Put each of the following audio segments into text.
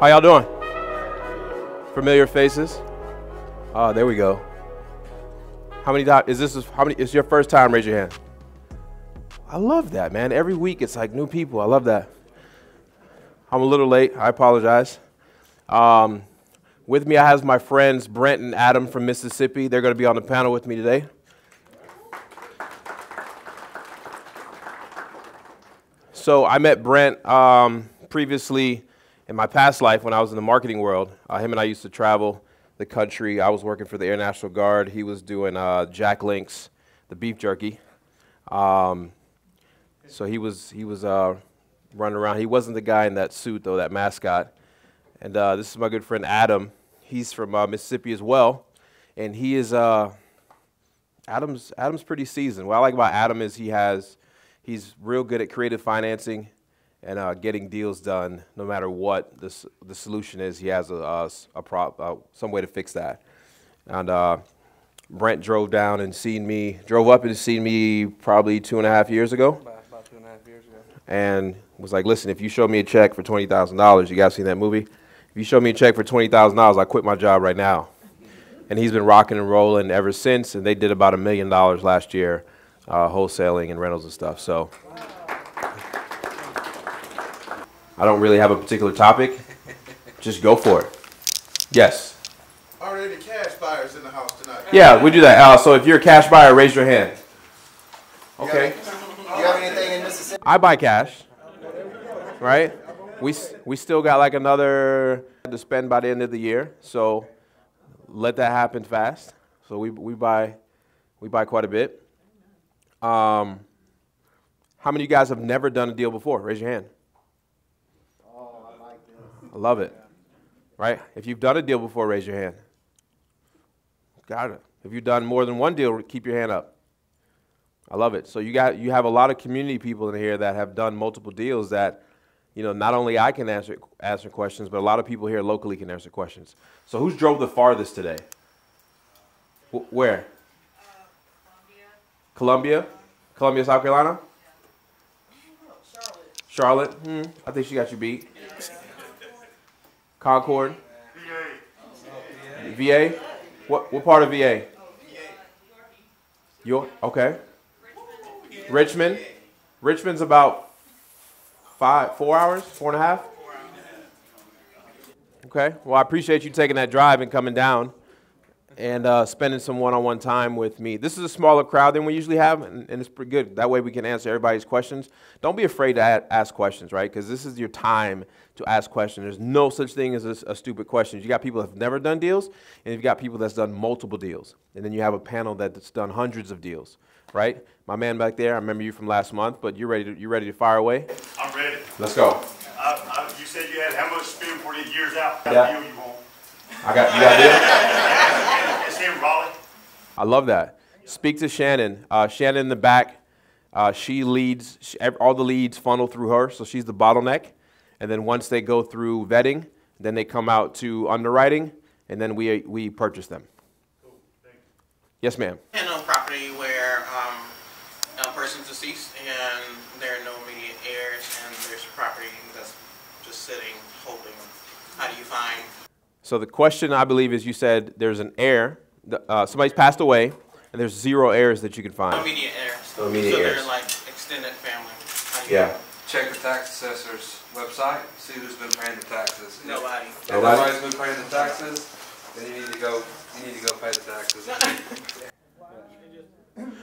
How y'all doing? Familiar faces? Oh, there we go. How many times is your first time? Raise your hand. I love that, man. Every week it's like new people. I love that. I'm a little late. I apologize. With me, I have my friends Brent and Adam from Mississippi. They're going to be on the panel with me today. So I met Brent previously in my past life when I was in the marketing world. Him and I used to travel the country. I was working for the Air National Guard. He was doing Jack Link's, the beef jerky. So he was running around. He wasn't the guy in that suit, though, that mascot. And this is my good friend Adam. He's from Mississippi as well. And he is, Adam's pretty seasoned. What I like about Adam is he's real good at creative financing and getting deals done no matter what the solution is. He has some way to fix that. And Brent drove up and seen me probably 2.5 years ago. About 2.5 years ago. And was like, listen, if you show me a check for $20,000, you guys seen that movie? If you show me a check for $20,000, I quit my job right now. And he's been rocking and rolling ever since, and they did about $1 million last year, wholesaling and rentals and stuff. So I don't really have a particular topic. Just go for it. Yes? Are there any cash buyers in the house tonight? Yeah, we do that. So if you're a cash buyer, raise your hand. Okay. You have anything in Mississippi? I buy cash, right? We still got like another to spend by the end of the year, so let that happen fast. So we buy quite a bit. How many of you guys have never done a deal before? Raise your hand. Oh, I like this. I love it. Right? If you've done a deal before, raise your hand. Got it. If you've done more than one deal, keep your hand up. I love it. So you have a lot of community people in here that have done multiple deals that, you know, not only I can answer questions, but a lot of people here locally can answer questions. So who's drove the farthest today? Where? Columbia? Columbia, South Carolina? Charlotte? I think she got you beat. Concord? VA? What part of VA? Okay. Richmond? Richmond's about 4 hours, 4.5? Okay. Well, I appreciate you taking that drive and coming down and spending some one-on-one time with me. This is a smaller crowd than we usually have, and it's pretty good. That way we can answer everybody's questions. Don't be afraid to ask questions, right? Because this is your time to ask questions. There's no such thing as a stupid question. You got people that have never done deals, and you've got people that's done multiple deals. And then you have a panel that's done hundreds of deals, right? My man back there, I remember you from last month, but you ready to fire away? I'm ready. Let's go. You said you had how much to spend for the years out? Yeah. Deal you want? You got a deal? It's him, Raleigh. I love that. Speak to Shannon. Shannon in the back, she leads, all the leads funnel through her, so she's the bottleneck. And then once they go through vetting, then they come out to underwriting, and then we purchase them. Cool. Thank you. Yes, ma'am. And on property where a person's deceased and there are no immediate heirs and there's property that's just sitting, holding. How do you find? So the question, I believe, is you said there's an heir, somebody's passed away, and there's 0 heirs that you can find. Immediate heirs. No immediate so heirs. they're like extended family. How do you Yeah. Check the tax assessor's website, see who's been paying the taxes. Nobody. If nobody's been paying the taxes, then you need to go pay the taxes.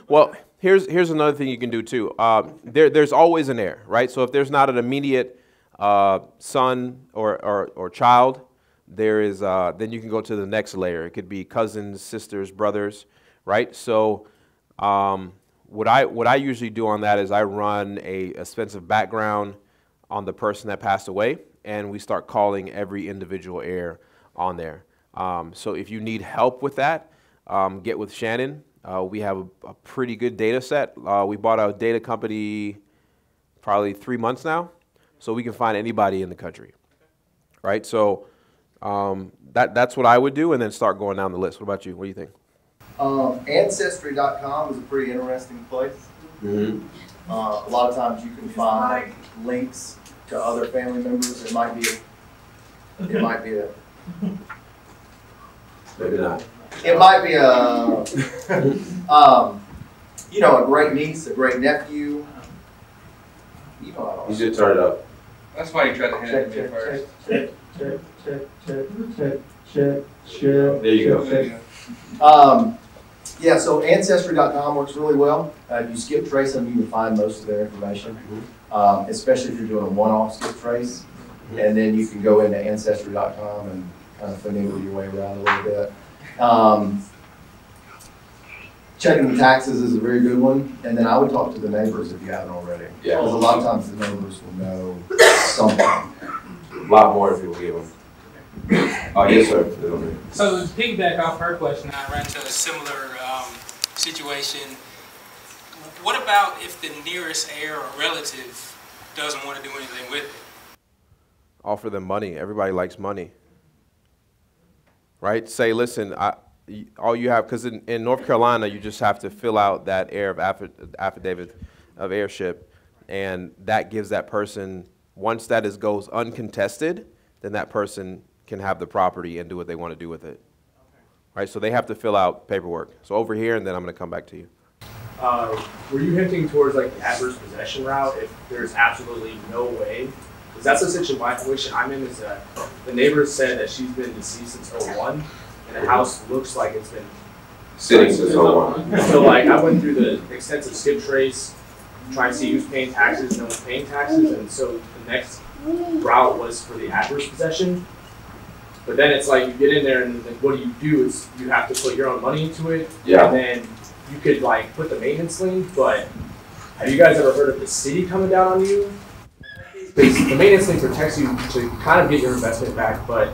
Well, here's another thing you can do too. There's always an heir, right? So if there's not an immediate son or child, there is then you can go to the next layer. It could be cousins, sisters, brothers, right? So what I usually do on that is I run a expensive background on the person that passed away, and we start calling every individual heir on there. So if you need help with that, get with Shannon. We have a pretty good data set. We bought a data company probably 3 months now, so we can find anybody in the country, right? So that's what I would do, and then start going down the list. What about you? What do you think? Ancestry.com is a pretty interesting place. Mm-hmm. A lot of times you can find links to other family members. It might be It might be a. Maybe not. It might be a. You know, a great niece, a great nephew. You know. You should turn it up. That's why you tried to hand it to me first. There you go. Yeah, so Ancestry.com works really well. If you skip trace them, you can find most of their information, especially if you're doing a one-off skip trace. And then you can go into Ancestry.com and kind of finagle your way around a little bit. Checking the taxes is a very good one. And then I would talk to the neighbors if you haven't already. Yeah. Because a lot of times the neighbors will know something. A lot more if you give them. Oh, yes, sir. So to piggyback off her question, I ran into a similar situation. What about if the nearest heir or relative doesn't want to do anything with it? Offer them money. Everybody likes money. Right? Say, listen, all you have, because in North Carolina, you just have to fill out that heir of affidavit of heirship, and that gives that person, once that goes uncontested, then that person can have the property and do what they want to do with it. Right? So they have to fill out paperwork. So over here, and then I'm going to come back to you. Were you hinting towards like the adverse possession route if there's absolutely no way? Because that's the situation I'm in, is that the neighbor said that she's been deceased since '01, and the house looks like it's been Sitting since 01. So like I went through the extensive skip trace, trying to see who's paying taxes, no one's paying taxes, and so the next route was for the adverse possession. But then it's like you get in there and then what do is you have to put your own money into it. Yeah. And then you could like put the maintenance lien, but have you guys ever heard of the city coming down on you? Because the maintenance lien protects you to kind of get your investment back, but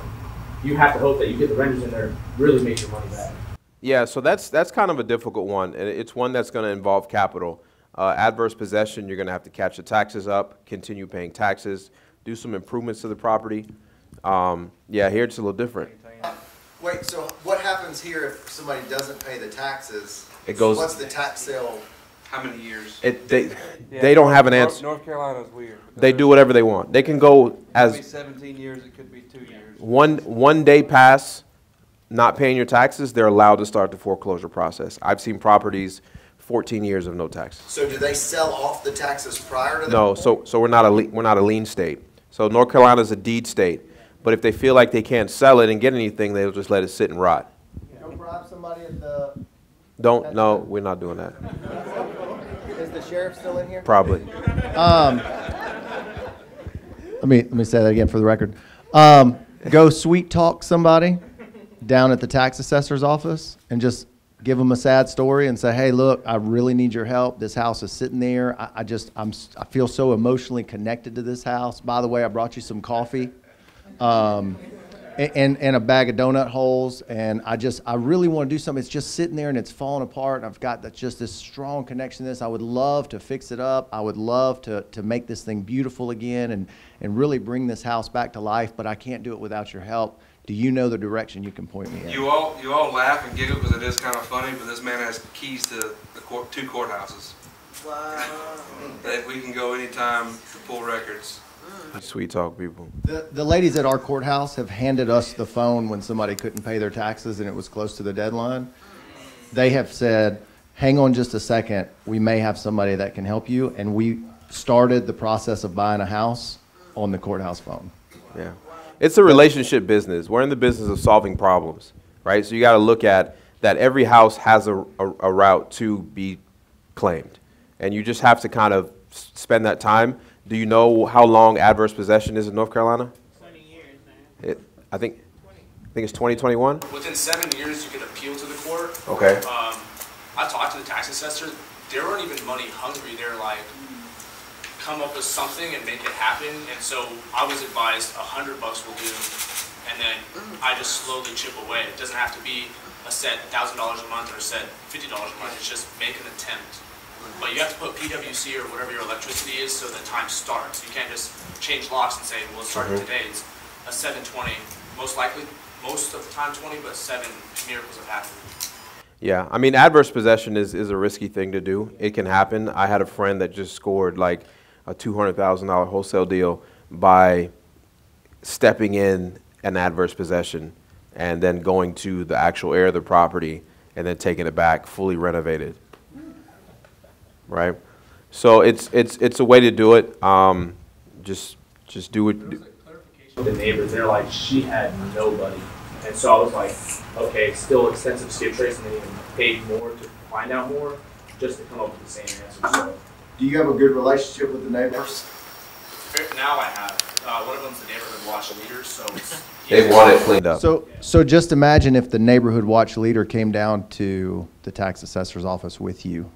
you have to hope that you get the renters in there really make your money back. Yeah, so that's kind of a difficult one, and it's one that's going to involve capital. Adverse possession, you're going to have to catch the taxes up, continue paying taxes, do some improvements to the property. Yeah, here it's a little different. Wait, so what happens here if somebody doesn't pay the taxes? It goes. What's the tax sale? How many years? They don't have an answer. North Carolina's weird. They do whatever they want. They can go It could be as 17 years, it could be 2 years. one day pass, not paying your taxes, they're allowed to start the foreclosure process. I've seen properties 14 years of no taxes. So do they sell off the taxes prior to that? No, so we're not a lien state. So North Carolina's a deed state. But if they feel like they can't sell it and get anything, they'll just let it sit and rot. Go bribe somebody at the. No, we're not doing that. Is the sheriff still in here? Probably. Let me say that again for the record. Go sweet talk somebody down at the tax assessor's office and just give them a sad story and say, hey, look, I really need your help. This house is sitting there. I feel so emotionally connected to this house. By the way, I brought you some coffee. And a bag of donut holes, and I really want to do something. It's just sitting there and it's falling apart, and I've got just this strong connection to this. I would love to fix it up. I would love to make this thing beautiful again and really bring this house back to life, but I can't do it without your help. Do you know the direction you can point me in? You all laugh and giggle because it is kind of funny, but this man has keys to the two courthouses. Wow. That we can go anytime to pull records. Sweet talk people. The ladies at our courthouse have handed us the phone when somebody couldn't pay their taxes and it was close to the deadline. They have said, hang on just a second, we may have somebody that can help you, and we started the process of buying a house on the courthouse phone. Yeah. It's a relationship business. We're in the business of solving problems, right? So you got to look at that every house has a route to be claimed. And you just have to kind of spend that time. Do you know how long adverse possession is in North Carolina? 20 years, man. I think it's 2021. Within 7 years, you can appeal to the court. Okay. I talked to the tax assessors. They weren't even money hungry. They're like, come up with something and make it happen. And so I was advised $100 will do, and then I just slowly chip away. It doesn't have to be a set $1,000 a month or a set $50 a month. It's just make an attempt. But you have to put PWC or whatever your electricity is so the time starts. You can't just change locks and say, well, it's starting today. It's a 7:20. Most likely, most of the time 20, but 7 miracles have happened. Yeah, I mean, adverse possession is a risky thing to do. It can happen. I had a friend that just scored like a $200,000 wholesale deal by stepping in an adverse possession and then going to the actual heir of the property and then taking it back fully renovated, right? So it's a way to do it. Just do it. The neighbors, they're like, she had nobody. And so I was like, okay, still extensive skip trace, and then even paid more to find out more just to come up with the same answer. So Do you have a good relationship with the neighbors? Now I have. One of them's the neighborhood watch leaders, so it's They want it cleaned up. So just imagine if the neighborhood watch leader came down to the tax assessor's office with you.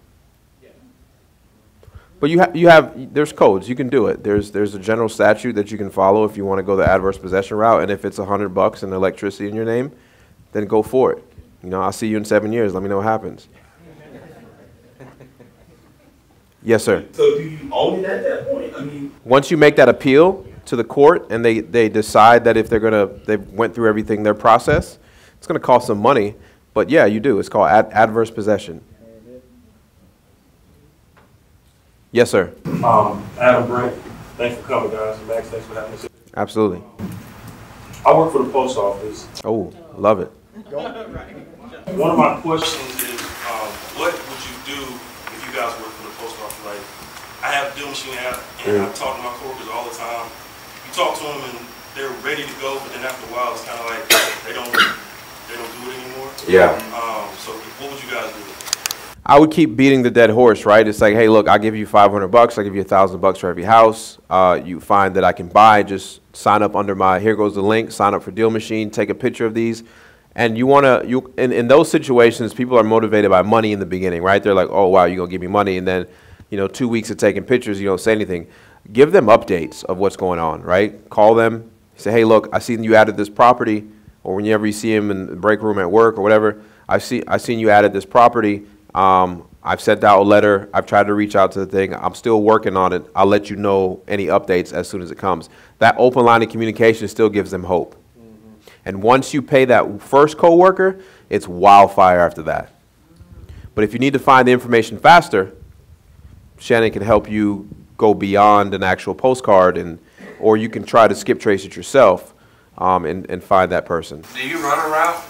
But there's codes. You can do it. There's a general statute that you can follow if you want to go the adverse possession route. And if it's $100 and electricity in your name, then go for it. You know, I'll see you in 7 years. Let me know what happens. Yes, sir. So do you own it at that point? I mean, Once you make that appeal to the court and they decide that if they went through everything, their process, it's going to cost some money. But yeah, you do. It's called adverse possession. Yes, sir. Adam Brent, thanks for coming, guys. Max, thanks for having us. Absolutely. I work for the post office. Oh, love it. One of my questions is, what would you do if you guys work for the post office? Like, I have a deal machine app, and I talk to my coworkers all the time. You talk to them, and they're ready to go, but then after a while, it's kind of like they don't do it anymore. Yeah. So what would you guys do? I would keep beating the dead horse, right? It's like, hey, look, I'll give you $500. I'll give you $1,000 for every house. You find that I can buy, just sign up under here goes the link, sign up for Deal Machine, take a picture of these. And in those situations, people are motivated by money in the beginning, right? They're like, oh, wow, you're going to give me money. And then, 2 weeks of taking pictures, you don't say anything. Give them updates of what's going on, right? Call them, say, hey, look, I seen you added this property, or whenever you see them in the break room at work or whatever, I seen you added this property. I've sent out a letter. I've tried to reach out to the thing. I'm still working on it. I'll let you know any updates as soon as it comes. That open line of communication still gives them hope. And once you pay that first coworker, it's wildfire after that. But if you need to find the information faster, Shannon can help you go beyond an actual postcard, or you can try to skip trace it yourself and find that person. Do you run a route?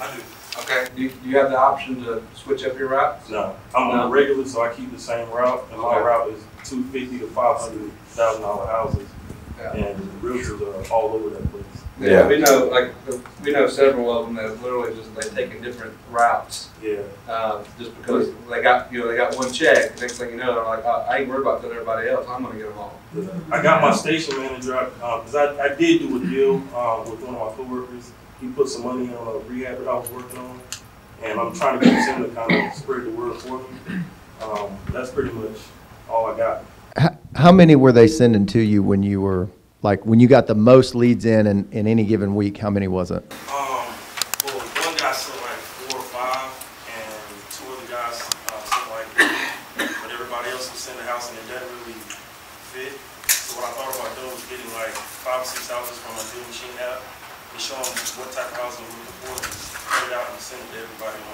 I do. Okay. Do you have the option to switch up your routes? No, I'm on a regular, so I keep the same route, and my route is $250,000 to $500,000 houses, and the realtors are all over that place. Yeah, we know several of them that literally they've taken different routes. Yeah. Just because they got one check. Next thing you know, they're like, I ain't worried about telling everybody else. I'm gonna get them all. I got my station manager because I did do a deal with one of my coworkers. He put some money on a rehab that I was working on, and I'm trying to get him to kind of spread the word for me. That's pretty much all I got. How many were they sending to you when you were, when you got the most leads in any given week? How many was it? Well, one guy sent like 4 or 5, and 2 other guys sent like 8, but everybody else was sending a house and it doesn't really fit. So what I thought about doing was getting like 5 or 6 houses from my Deal Machine app and show them what type of housing we're looking for, just print it out and send it to everybody in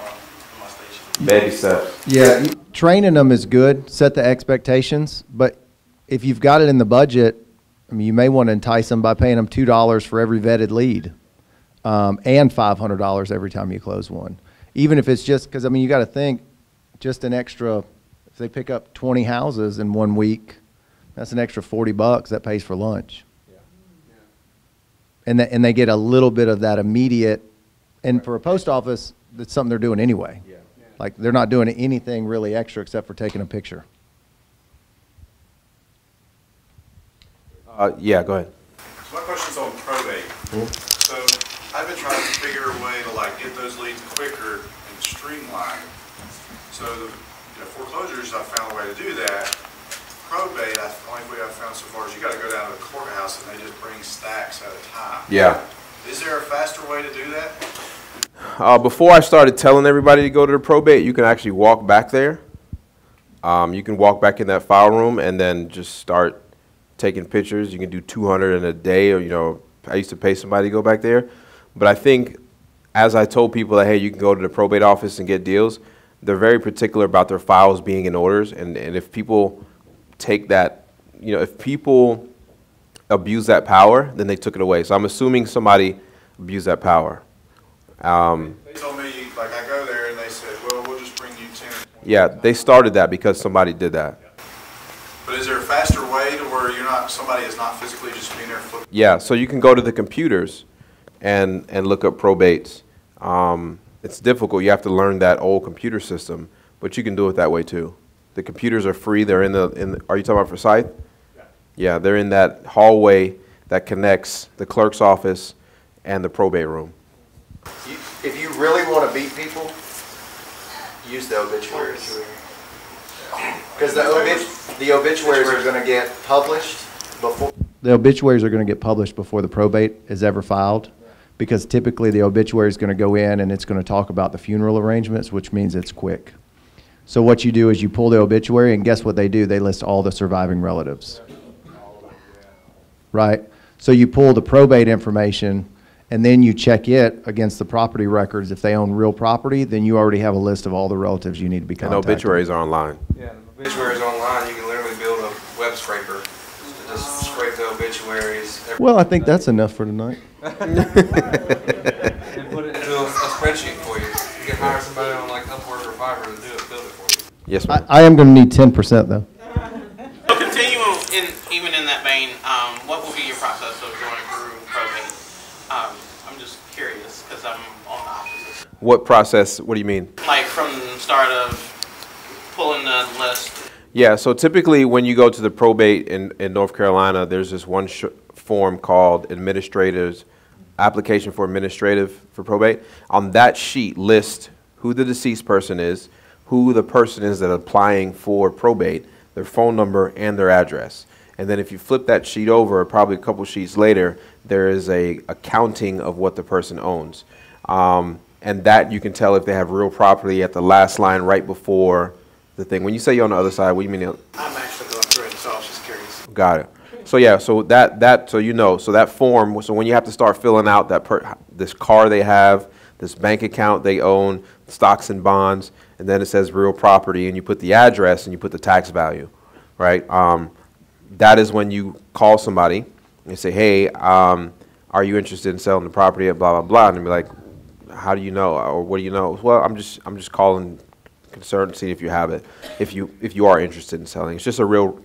my station. Baby steps. Yeah, training them is good, set the expectations, but if you've got it in the budget, you may want to entice them by paying them $2 for every vetted lead, and $500 every time you close one. Even if it's just, because you got to think, just an extra, if they pick up 20 houses in 1 week, that's an extra $40 that pays for lunch. And they get a little bit of that immediate, and for a post office, that's something they're doing anyway. Yeah. Like, they're not doing anything really extra except for taking a picture. Yeah, go ahead. So my question's on probate. So I've been trying to figure a way to get those leads quicker and streamline. So foreclosures, I found a way to do that. Probate, the only way I've found so far is you got to go down to the courthouse and they just bring stacks at a time. Yeah. Is there a faster way to do that? Before I started telling everybody to go to the probate, you can actually walk back there. You can walk back in that file room and then just start taking pictures. You can do 200 in a day, or I used to pay somebody to go back there. But I think, as I told people that, hey, you can go to the probate office and get deals, they're very particular about their files being in orders. And if people take that, if people abuse that power, then they took it away. So I'm assuming somebody abuse that power. They told me, like, I go there and they said, well, we'll just bring you 10. Yeah, they started that because somebody did that. But is there a faster way to where somebody is not physically just being there flipping? Yeah, so you can go to the computers and look up probates. It's difficult. You have to learn that old computer system, but you can do it that way too. The computers are free. They're in the are you talking about for Forsyth? Yeah, they're in that hallway that connects the clerk's office and the probate room. If you really want to beat people, use the obituaries. Because the obituaries are going to get published before. The obituaries are going to get published before the probate is ever filed, because typically the obituary is going to go in and it's going to talk about the funeral arrangements, which means it's quick. So what you do is you pull the obituary, and guess what they do? They list all the surviving relatives. Right? So you pull the probate information, and then you check it against the property records. If they own real property, then you already have a list of all the relatives you need to be contacted. And obituaries are online. Yeah, the obituaries online, you can literally build a web scraper to just scrape the obituaries. Well, I think that's enough for tonight. And put it into a spreadsheet for you. You can hire somebody on like Upwork or Fiverr to build it for you. Yes, ma'am. I am going to need 10% though. So continuing even in that vein, what will be your process of going through probate? I'm just curious because I'm on the opposite. What process? What do you mean? Like from the start of pulling the list. Yeah, so typically when you go to the probate in North Carolina, there's this one form called administrator's application for administrative for probate. On that sheet, list who the deceased person is, who the person is that applying for probate, their phone number, and their address. And then if you flip that sheet over, probably a couple sheets later, there is a accounting of what the person owns. And that you can tell if they have real property at the last line right before the thing. When you say you're on the other side, what do you mean? I'm actually going through it, so I was just curious. Got it. So yeah, so so you know, so that form, so when you have to start filling out this car they have, this bank account they own, stocks and bonds, and then it says real property, and you put the address and you put the tax value, right? That is when you call somebody and say, hey, are you interested in selling the property at blah, blah, blah, and they'll be like, how do you know, or what do you know? Well, I'm just calling concerned to see if you have it, if you are interested in selling. It's just a real.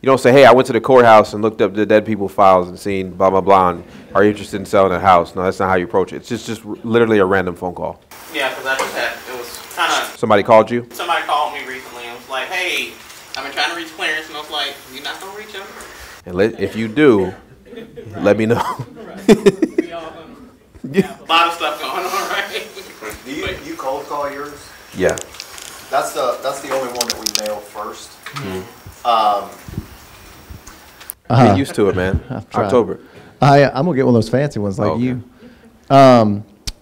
You don't say, hey, I went to the courthouse and looked up the dead people files and seen blah, blah, blah, and are you interested in selling a house? No, that's not how you approach it. It's just literally a random phone call. Yeah, because I just had, it was kind of. Somebody called you? Somebody called me recently and was like, hey, I've been trying to reach Clarence, and I was like, you're not going to reach him? And if you do, let me know. Yeah, a lot of stuff going on, right? Do you cold call yours? Yeah. That's the only one that we mail first. Get used to it, man. October. I'm going to get one of those fancy ones like okay. you.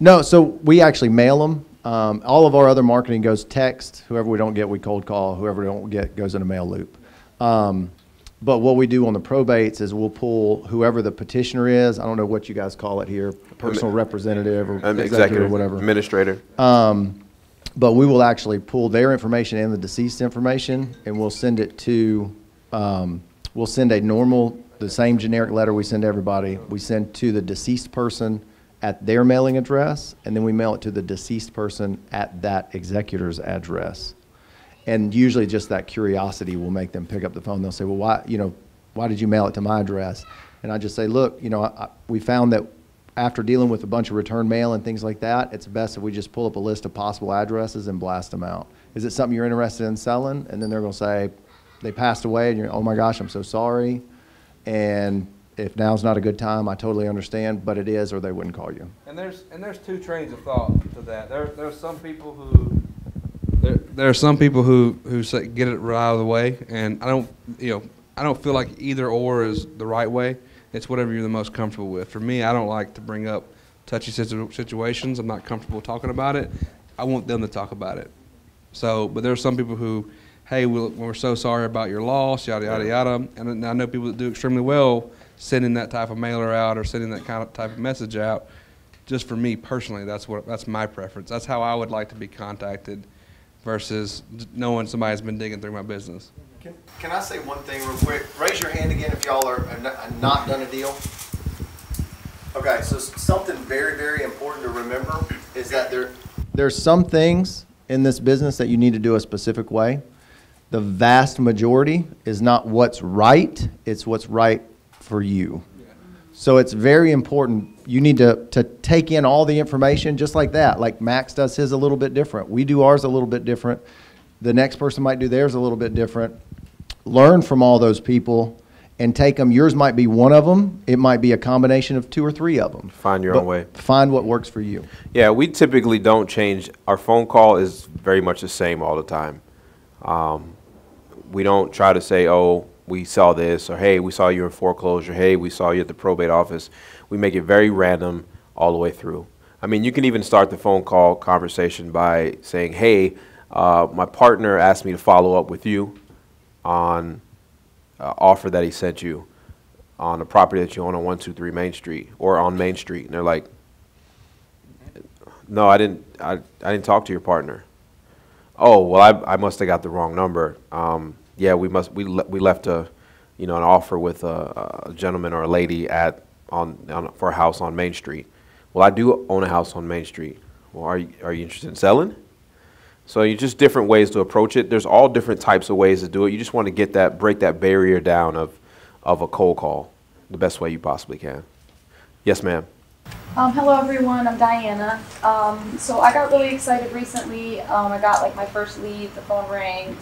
No, so we actually mail them. All of our other marketing goes text. Whoever we don't get, we cold call. Whoever we don't get goes in a mail loop. But what we do on the probates is we'll pull whoever the petitioner is. I don't know what you guys call it here, personal representative or executive or whatever. Administrator. But we will actually pull their information and the deceased information, and we'll send it to, we'll send the same generic letter we send to everybody. We send to the deceased person at their mailing address, and then we mail it to the deceased person at that executor's address. And usually just that curiosity will make them pick up the phone. They'll say, well, why did you mail it to my address? And I just say, look, we found that after dealing with a bunch of return mail and things like that, it's best if we just pull up a list of possible addresses and blast them out. Is it something you're interested in selling? And then they're going to say, they passed away, and you're, oh my gosh, I'm so sorry. And if now's not a good time, I totally understand, but it is, or they wouldn't call you. And there's two trains of thought to that. There's some people who there are some people who say get it right out of the way, and I don't feel like either or is the right way. It's whatever you're the most comfortable with. For me, I don't like to bring up touchy situations. I'm not comfortable talking about it. I want them to talk about it. So, but there are some people who, hey, we're so sorry about your loss, yada, yada, yada. And I know people that do extremely well sending that type of mailer out or sending that kind of type of message out. Just for me personally, that's my preference. That's how I would like to be contacted versus knowing somebody's been digging through my business. Can I say one thing real quick? Raise your hand again if y'all are not done a deal. Okay, so something very, very important to remember is that There's some things in this business that you need to do a specific way. The vast majority is not what's right, it's what's right for you. So it's very important. You need to take in all the information just like that. Like Max does his a little bit different. We do ours a little bit different. The next person might do theirs a little bit different. Learn from all those people and take them. Yours might be one of them. It might be a combination of 2 or 3 of them. Find your own way. Find what works for you. Yeah, we typically don't change. Our phone call is very much the same all the time. We don't try to say, oh, we saw this, or hey, we saw you in foreclosure, hey, we saw you at the probate office. We make it very random all the way through. I mean, you can even start the phone call conversation by saying, hey, my partner asked me to follow up with you on offer that he sent you on a property that you own on 123 Main Street or on Main Street. And they're like, no, I didn't talk to your partner. Oh, well, I must have got the wrong number. Yeah, we left an offer with a gentleman or a lady for a house on Main Street. Well, I do own a house on Main Street. Well, are you interested in selling? So you just different ways to approach it. There's all different types of ways to do it. You just want to break that barrier down of a cold call the best way you possibly can. Yes, ma'am. Hello everyone, I'm Diana. So I got really excited recently. I got like my first lead, the phone rang.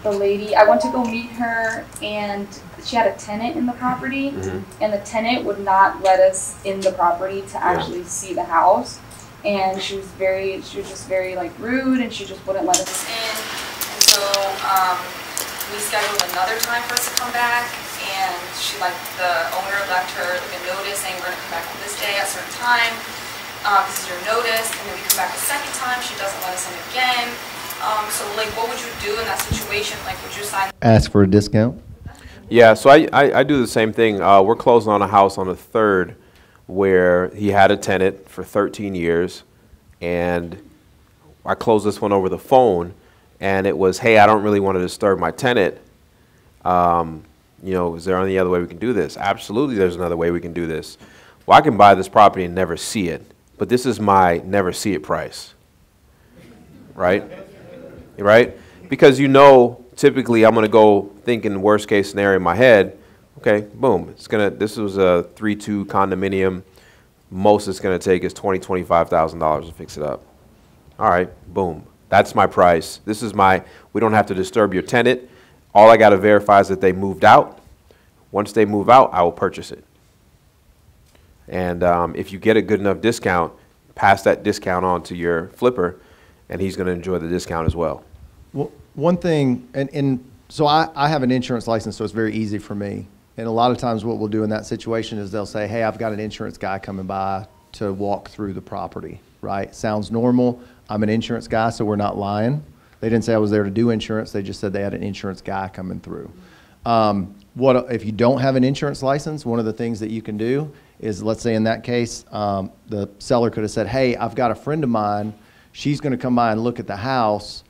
The lady, I went to go meet her and she had a tenant in the property, and the tenant would not let us in the property to actually see the house. And she was just very like rude, and she just wouldn't let us in. And so we scheduled another time for us to come back, and the owner left her like a notice saying we're gonna come back on this day at a certain time. This is your notice, and then we come back a second time, she doesn't let us in again. So like, what would you do in that situation? Like, would you sign? Ask for a discount? Yeah, so I do the same thing. We're closing on a house on the 3rd where he had a tenant for 13 years, and I closed this one over the phone, and it was, hey, I don't really want to disturb my tenant. Is there any other way we can do this? Absolutely, there's another way we can do this. Well, I can buy this property and never see it, but this is my never see it price, right? Right? Because typically I'm gonna go thinking worst case scenario in my head. Okay, boom. This was a 3-2 condominium. Most it's gonna take is $20,000 to fix it up. All right, boom. That's my price. We don't have to disturb your tenant. All I gotta verify is that they moved out. Once they move out, I will purchase it. And if you get a good enough discount, pass that discount on to your flipper, and he's gonna enjoy the discount as well. Well, one thing, so I have an insurance license, so it's very easy for me. And a lot of times what we'll do in that situation is they'll say, hey, I've got an insurance guy coming by to walk through the property, right? Sounds normal. I'm an insurance guy, so we're not lying. They didn't say I was there to do insurance. They just said they had an insurance guy coming through. If you don't have an insurance license, one of the things that you can do is, let's say in that case, the seller could have said, hey, I've got a friend of mine. She's going to come by and look at the house.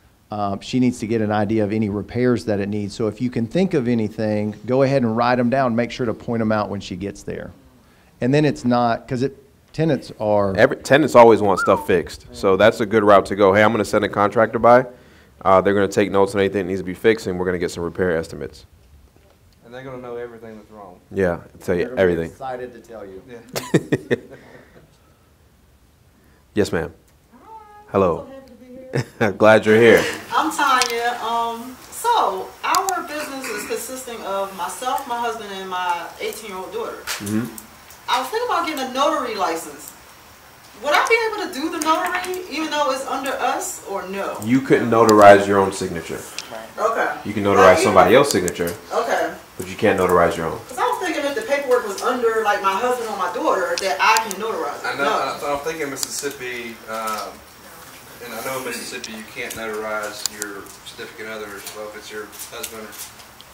She needs to get an idea of any repairs that it needs. So if you can think of anything, go ahead and write them down. Make sure to point them out when she gets there. And then it's not, because tenants always want stuff fixed. So that's a good route to go. Hey, I'm going to send a contractor by. They're going to take notes on anything that needs to be fixed, and we're going to get some repair estimates. And they're going to know everything that's wrong. Yeah, I'll tell you everything. Excited to tell you. Yeah. Yes, ma'am. Hello. Glad you're here. I'm Tanya. So our business is consisting of myself, my husband, and my 18-year-old daughter. I was thinking about getting a notary license. Would I be able to do the notary even though it's under us, or no? You couldn't notarize your own signature. Okay. You can notarize somebody else's signature. Okay. But you can't notarize your own. Because I was thinking if the paperwork was under like my husband or my daughter, that I can notarize it. I know. No. I'm thinking Mississippi. And I know in Mississippi you can't notarize your significant others. Well, if it's your husband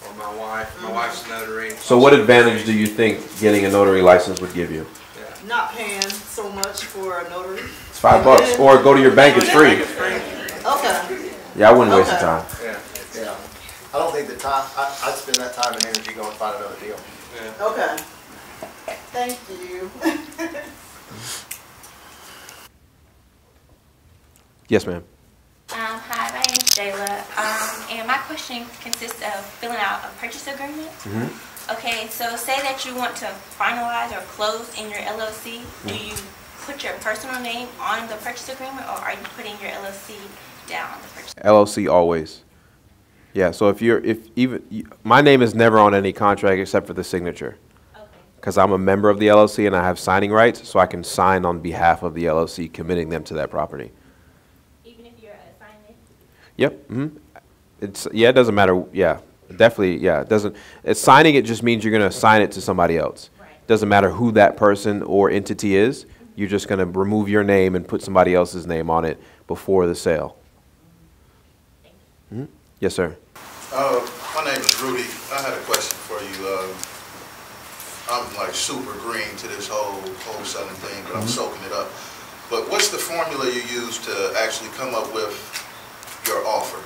or my wife. My wife's a notary. So what advantage do you think getting a notary license would give you? Yeah. Not paying so much for a notary. It's $5. Or go to your bank, it's free. Okay. Yeah, I wouldn't waste the time. Yeah. I don't think the time, I'd spend that time and energy going to find another deal. Yeah. Okay. Thank you. Yes, ma'am. Hi, my name is Jayla, and my question consists of filling out a purchase agreement. Okay, so say that you want to finalize or close in your LLC. Do you put your personal name on the purchase agreement, or are you putting your LLC down on the purchase agreement? LLC always. Yeah, so my name is never on any contract except for the signature. Because I'm a member of the LLC and I have signing rights, so I can sign on behalf of the LLC, committing them to that property. Even if you're assigning it? Yep. It doesn't matter. Yeah, definitely. Yeah, it doesn't. Signing it just means you're going to assign it to somebody else. Right. Doesn't matter who that person or entity is. You're just going to remove your name and put somebody else's name on it before the sale. Yes, sir. My name is Rudy. I had a question for you. I'm like super green to this whole selling thing, but I'm soaking it up. But what's the formula you use to actually come up with your offer?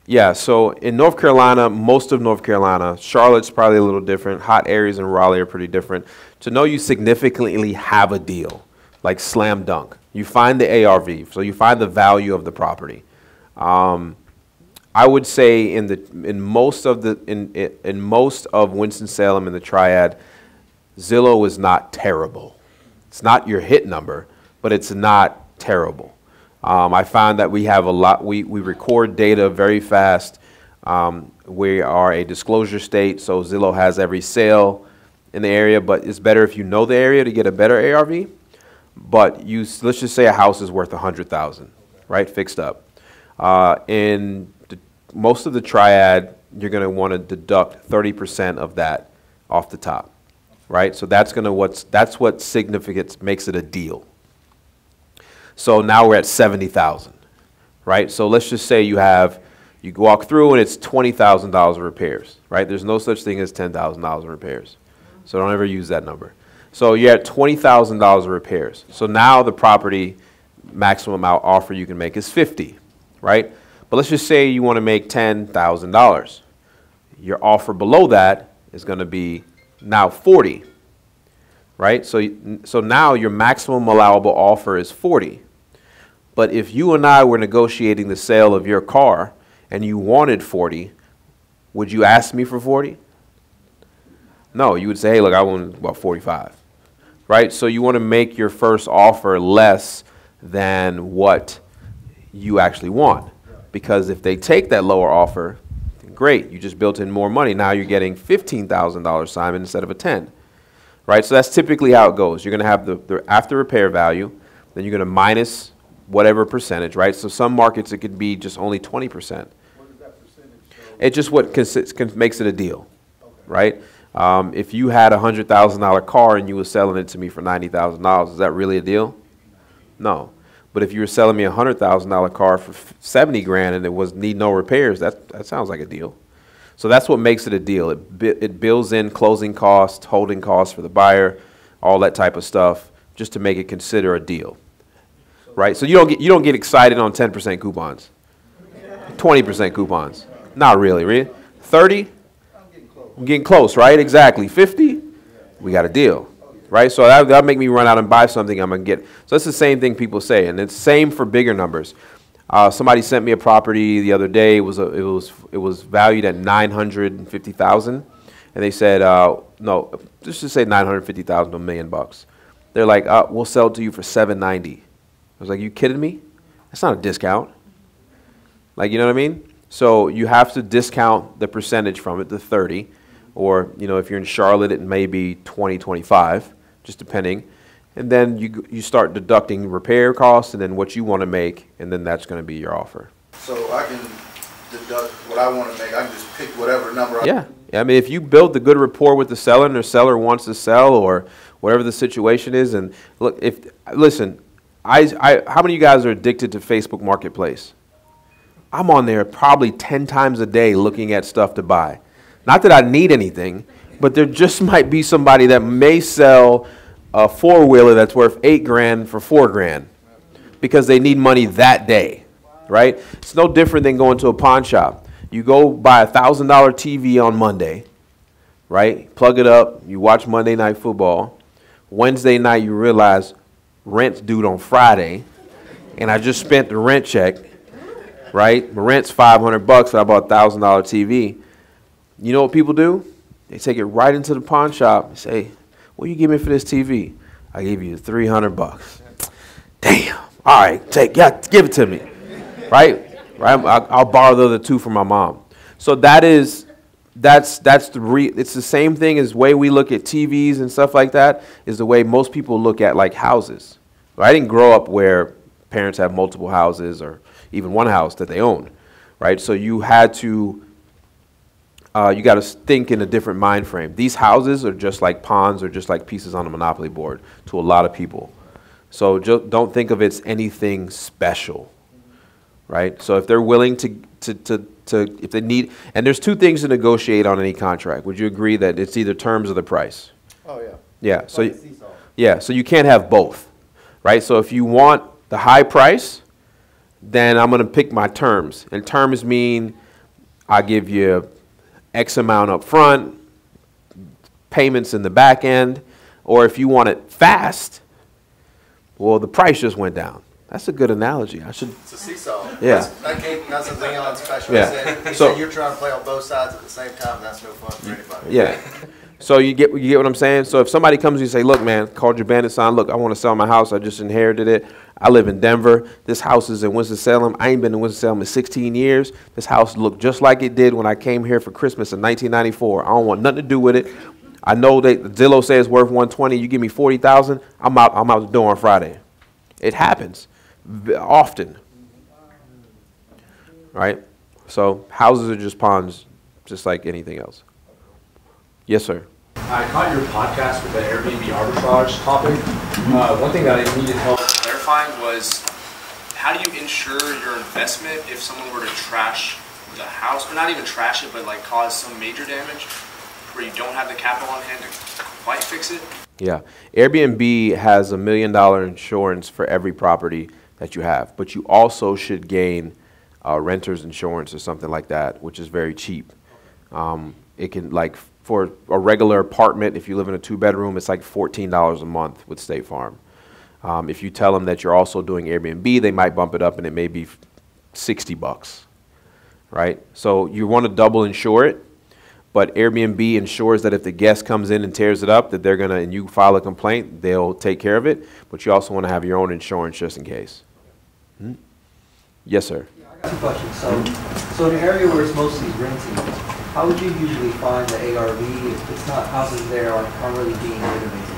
Yeah, so in North Carolina, most of North Carolina, Charlotte's probably a little different. Hot areas in Raleigh are pretty different. To know you significantly have a deal, like slam dunk, you find the ARV, so you find the value of the property. I would say in most of Winston-Salem and the Triad, Zillow is not terrible. It's not your hit number, but it's not terrible. I found that we have a lot. We record data very fast. We are a disclosure state, so Zillow has every sale in the area. But it's better if you know the area to get a better ARV. But let's just say a house is worth $100,000, right, fixed up. In most of the Triad, you're going to want to deduct 30% of that off the top, right? So that's what significance makes it a deal. So now we're at 70,000, right? So let's just say you walk through and it's $20,000 of repairs, right? There's no such thing as $10,000 of repairs. So don't ever use that number. So you're at $20,000 of repairs. So now the property maximum offer you can make is 50, right? But let's just say you want to make $10,000. Your offer below that is going to be now 40, right? So now your maximum allowable offer is 40. But if you and I were negotiating the sale of your car and you wanted 40, would you ask me for 40? No, you would say, hey, look, I want about 45, right? So you want to make your first offer less than what you actually want. Because if they take that lower offer, great, you just built in more money. Now you're getting $15,000, Simon, instead of a 10, right? So that's typically how it goes. You're going to have the after repair value, then you're going to minus whatever percentage, right? So some markets it could be just only 20%. What is that percentage? It's just what makes it a deal, right? If you had a $100,000 car and you were selling it to me for $90,000, is that really a deal? No. But if you were selling me a $100,000 car for 70 grand and it need no repairs, that sounds like a deal. So that's what makes it a deal. It builds in closing costs, holding costs for the buyer, all that type of stuff, just to make it consider a deal, right? So you don't get excited on 10% coupons, 20% coupons, not really, right? 30, I'm getting close, right? Exactly. 50, we got a deal. Right, so that'll make me run out and buy something I'm gonna get. So that's the same thing people say, and it's same for bigger numbers. Somebody sent me a property the other day. It was valued at $950,000, and they said no, let's just say $950,000, $1 million. They're like, we'll sell it to you for $790. I was like, you kidding me? That's not a discount. Like, you know what I mean? So you have to discount the percentage from it to 30, or if you're in Charlotte, it may be 20, 25. Just depending, and then you start deducting repair costs and then what you want to make, and then that's going to be your offer. So I can deduct what I want to make. I can just pick whatever number. Yeah, I mean, if you build the good rapport with the seller and the seller wants to sell or whatever the situation is, and look, listen, how many of you guys are addicted to Facebook Marketplace? I'm on there probably 10 times a day looking at stuff to buy. Not that I need anything, but there just might be somebody that may sell a four-wheeler that's worth $8 grand for $4 grand because they need money that day, right? It's no different than going to a pawn shop. You go buy a $1,000 TV on Monday, right? Plug it up, you watch Monday Night Football, Wednesday night, you realize rent's due on Friday, and I just spent the rent check, right? My rent's $500, so I bought a $1,000 TV. You know what people do? They take it right into the pawn shop and say, what you give me for this TV? I gave you $300. Damn. All right, give it to me. Right? I'll borrow the other two from my mom. So it's the same thing as the way we look at TVs and stuff like that, is the way most people look at like houses. I didn't grow up where parents have multiple houses or even one house that they own, right? So you had to, you got to think in a different mind frame. These houses are just like pawns or just like pieces on a Monopoly board to a lot of people. So don't think of it as anything special, right? So if they're willing to if they need, and there's two things to negotiate on any contract. Would you agree that it's either terms or the price? Oh, yeah. Yeah. So yeah. So you can't have both, right? So if you want the high price, then I'm going to pick my terms. And terms mean I give you X amount up front, payments in the back end, or if you want it fast, well, the price just went down. That's a good analogy. I should. It's a seesaw. Yeah. That's a Leon special. Yeah. He So said you're trying to play on both sides at the same time. And that's no fun for anybody. yeah. So you get what I'm saying? So if somebody comes to you and say, look, man, called your bandit sign, look, I want to sell my house. I just inherited it. I live in Denver. This house is in Winston-Salem. I ain't been in Winston-Salem in 16 years. This house looked just like it did when I came here for Christmas in 1994. I don't want nothing to do with it. I know that Zillow says it's worth 120. You give me 40,000, I'm out the door on Friday. It happens often, right? So houses are just pawns, just like anything else. Yes, sir. I caught your podcast with the Airbnb arbitrage topic. One thing that I needed help clarifying was, how do you insure your investment if someone were to trash the house, or not even trash it, but like cause some major damage where you don't have the capital on hand to quite fix it? Yeah. Airbnb has $1 million insurance for every property that you have, but you also should gain renter's insurance or something like that, which is very cheap. It can, like, for a regular apartment, if you live in a 2-bedroom, it's like $14 a month with State Farm. If you tell them that you're also doing Airbnb, they might bump it up and it may be $60, right? So you want to double insure it, but Airbnb ensures that if the guest comes in and tears it up, that they're going to, and you file a complaint, they'll take care of it, but you also want to have your own insurance just in case. Hmm? Yes, sir. Yeah, I got 2 questions. So in an area where it's mostly renting, how would you usually find the ARV if it's not houses there aren't really being renovated?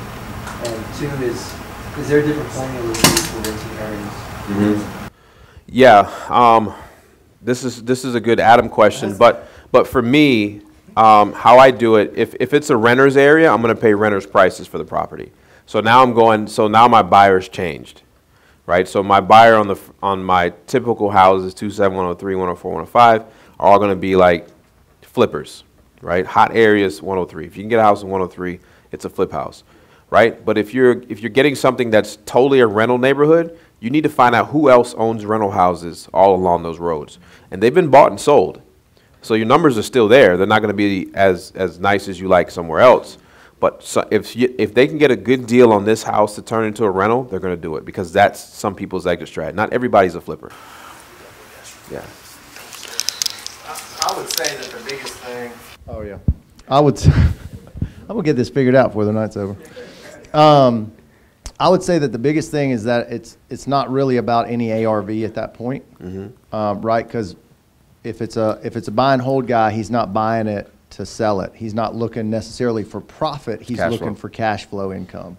And 2 is there a different formula used for renting areas? Mm-hmm. Yeah, this is a good Adam question, but for me, how I do it, if it's a renter's area, I'm going to pay renter's prices for the property. So now now my buyer's changed, right? So my buyer on my typical houses, 271, 103, 104, 105, are all going to be like flippers, right? Hot areas, 103. If you can get a house in 103, it's a flip house, right? But if you're getting something that's totally a rental neighborhood, you need to find out who else owns rental houses all along those roads. And they've been bought and sold. So your numbers are still there. They're not going to be as nice as you like somewhere else. But so if they can get a good deal on this house to turn into a rental, they're going to do it, because that's some people's exit strat. Not everybody's a flipper. Yeah. I would say that the biggest thing. Oh yeah. I'm gonna get this figured out before the night's over. I would say that the biggest thing is that it's not really about any ARV at that point, right? Because if it's a buy and hold guy, he's not buying it to sell it. He's not looking necessarily for profit. He's looking for cash flow income,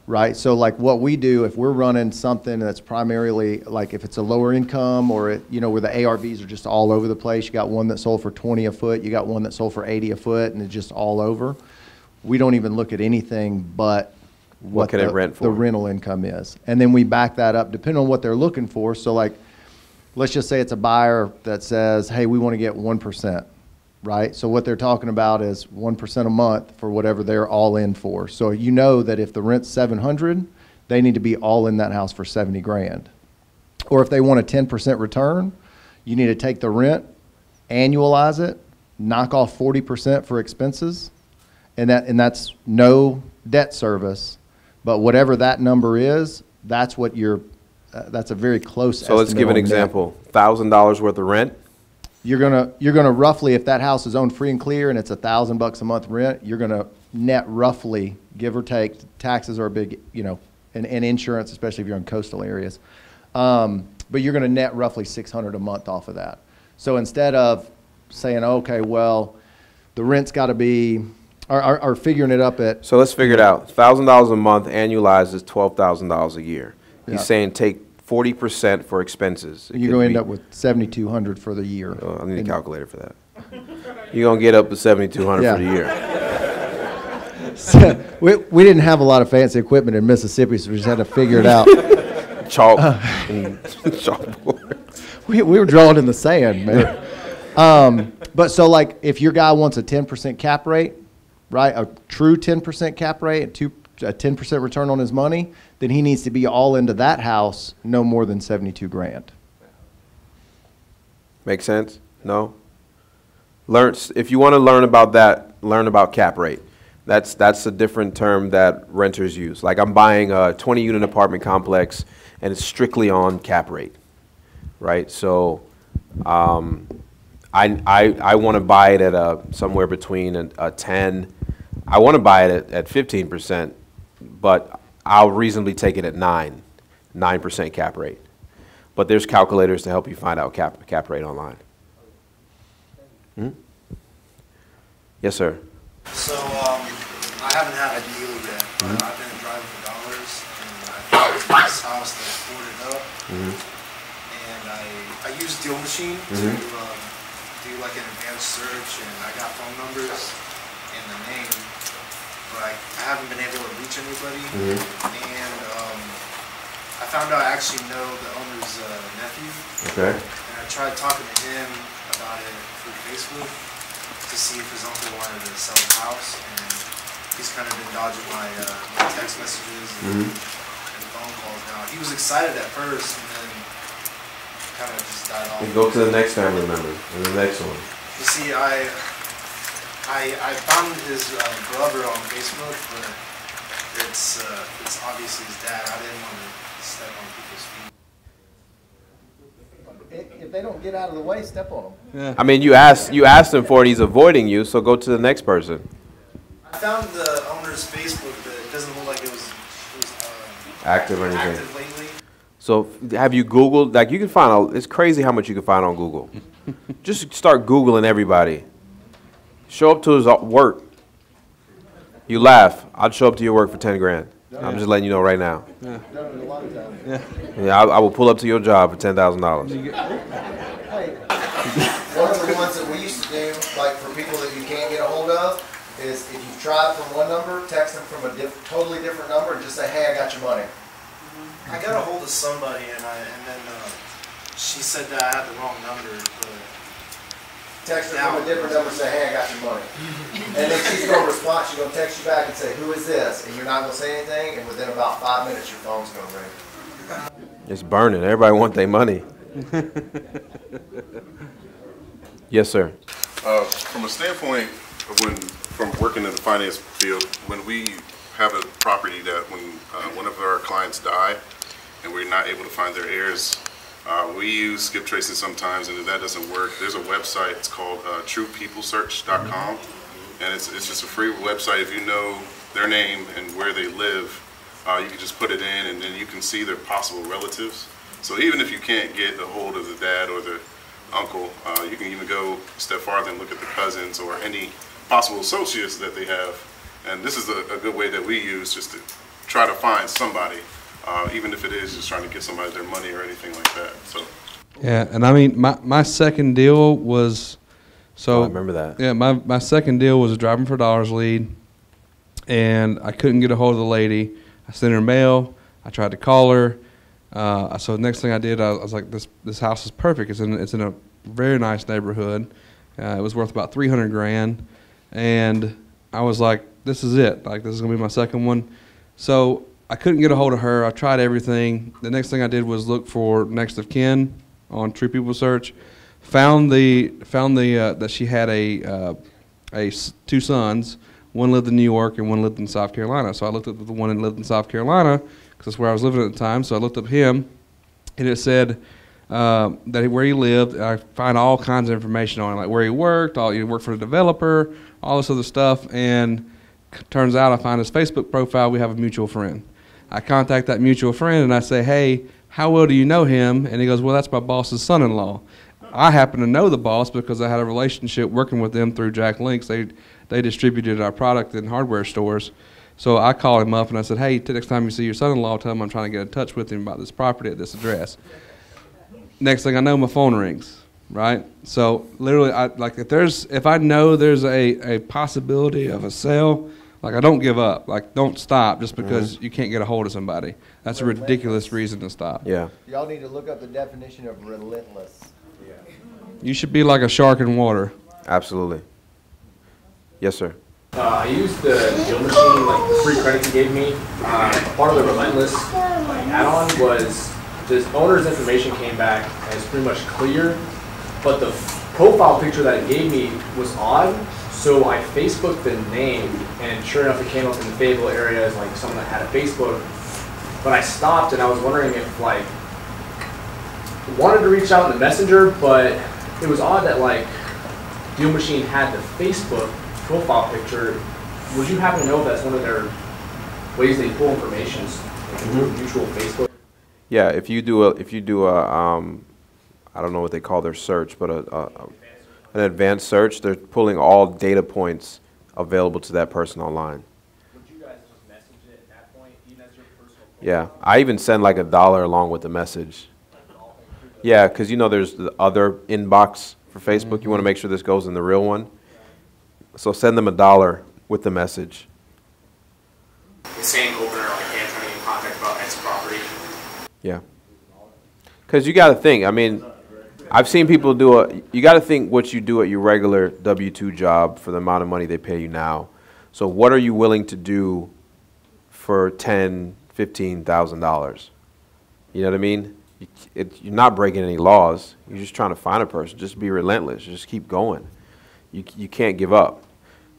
right? So like what we do, if we're running something that's primarily, like if it's a lower income or where the ARVs are just all over the place, you got one that sold for 20 a foot, you got one that sold for 80 a foot, and it's just all over. We don't even look at anything but what can it rent for? The rental income is. And then we back that up depending on what they're looking for. So like, let's just say it's a buyer that says, hey, we want to get 1%, right? So what they're talking about is 1% a month for whatever they're all in for. So you know that if the rent's $700, they need to be all in that house for $70,000. Or if they want a 10% return, you need to take the rent, annualize it, knock off 40% for expenses, and that's no debt service. But whatever that number is, that's what you're, that's a very close estimate. So let's give an on net. example. $1,000 worth of rent. You're gonna roughly, if that house is owned free and clear and it's $1,000 a month rent, you're gonna net roughly, give or take, taxes are a big, and insurance, especially if you're in coastal areas. But you're gonna net roughly $600 a month off of that. So instead of saying, okay, well, the rent's gotta be, or figuring it up at. So let's figure it out. $1,000 a month annualized is $12,000 a year. He's saying take 40% for expenses. You're going to end up with $7,200 for the year. Oh, I need a calculator for that. You're going to get up to $7,200 for the year. So, we didn't have a lot of fancy equipment in Mississippi, so we just had to figure it out. Chalk and chalkboard. We were drawing in the sand, man. But so like if your guy wants a 10% cap rate, right, a true 10% cap rate, a 10% return on his money, then he needs to be all into that house no more than 72 grand. Make sense? No? If you want to learn about that, learn about cap rate. That's a different term that renters use. Like I'm buying a 20-unit apartment complex, and it's strictly on cap rate, right? So I want to buy it at somewhere between a 10. I want to buy it at 15%, but I'll reasonably take it at 9% cap rate. But there's calculators to help you find out cap rate online. Hmm? Yes, sir. So I haven't had a deal yet, but I've been driving for dollars, and I found this house that's boarded up, and I use Deal Machine to do like an advanced search, and I got phone numbers and the name, but I haven't been able to reach anybody, and I found out I actually know the owner's nephew, and I tried talking to him about it through Facebook to see if his uncle wanted to sell the house, and he's kind of been dodging my text messages and phone calls now. He was excited at first, and then kind of just died off. You go to the next family member, and the next one. You see, I found his brother on Facebook, but it's obviously his dad. I didn't want to step on people's feet. If they don't get out of the way, step on them. Yeah. I mean, you asked him for it. He's avoiding you, so go to the next person. I found the owner's Facebook, but it doesn't look like it was Active or anything. active lately. So have you Googled? Like you can find it's crazy how much you can find on Google. Just start Googling everybody. Show up to his work. You laugh. I'd show up to your work for 10 grand. I'm just letting you know right now. Done it a lot of times. Yeah, I will pull up to your job for $10,000. One of the ones that we used to do, like for people that you can't get a hold of, is if you try it from one number, text them from a totally different number and just say, hey, I got your money. I got a hold of somebody, and then she said that I had the wrong number, but text her from a different number and say, hey, I got your money. And then she's going to respond. She's going to text you back and say, who is this? And you're not going to say anything, and within about 5 minutes, your phone's going to ring. It's burning. Everybody wants their money. Yes, sir. From a standpoint of from working in the finance field, when we have a property that when one of our clients die and we're not able to find their heirs, we use skip tracing sometimes, and if that doesn't work, there's a website. It's called truepeoplesearch.com, and it's just a free website. If you know their name and where they live, you can just put it in, and then you can see their possible relatives. So even if you can't get a hold of the dad or the uncle, you can even go a step farther and look at the cousins or any possible associates that they have. And this is a good way that we use just to try to find somebody. Even if it is just trying to get somebody their money or anything like that. So. Yeah, and I mean, my second deal was, so. I remember that. Yeah, my second deal was a driving for dollars lead, and I couldn't get a hold of the lady. I sent her mail. I tried to call her. So the next thing I did, I was like, this house is perfect. It's in a very nice neighborhood. It was worth about $300 grand, and I was like, this is it. Like, this is gonna be my second one. So I couldn't get a hold of her. I tried everything. The next thing I did was look for next of kin on True People Search. Found that she had two sons. One lived in New York and one lived in South Carolina. So I looked up the one that lived in South Carolina because that's where I was living at the time. So I looked up him, and it said where he lived. I find all kinds of information on him, like where he worked, he worked for the developer, all this other stuff. And turns out I find his Facebook profile. We have a mutual friend. I contact that mutual friend and I say, hey, how well do you know him? And he goes, well, that's my boss's son-in-law. I happen to know the boss because I had a relationship working with them through Jack Links. They distributed our product in hardware stores. So I called him up and I said, hey, next time you see your son-in-law, tell him I'm trying to get in touch with him about this property at this address. Next thing I know, my phone rings, right? So literally, if I know there's a possibility of a sale, like I don't give up, like don't stop just because you can't get a hold of somebody. That's a ridiculous reason to stop. Yeah. Y'all need to look up the definition of relentless. You should be like a shark in water. Absolutely. Yes, sir. I used the deal machine, like the free credits he gave me. Part of the Relentless add-on was the owner's information came back as pretty much clear, but the profile picture that it gave me was odd. So I Facebooked the name, and sure enough, it came up in the favorable area as like someone that had a Facebook. But I stopped, and I was wondering if wanted to reach out in the messenger, but it was odd that Deal Machine had the Facebook profile picture. Would you happen to know if that's one of their ways they pull information, mutual Facebook? Yeah, if you do a I don't know what they call their search, but an advanced search, they're pulling all data points available to that person online. Would you guys just message it at that point, even as your personal? Yeah, I even send like $1 along with the message. Yeah, because there's the other inbox for Facebook. You want to make sure this goes in the real one. So send them $1 with the message. The same opener, hey, I'm trying to get in contact about X property. Yeah. Because you got to think, I've seen people you got to think what you do at your regular W-2 job for the amount of money they pay you now. So what are you willing to do for $10,000, $15,000? You know what I mean? You're not breaking any laws. You're just trying to find a person. Just be relentless. Just keep going. You can't give up.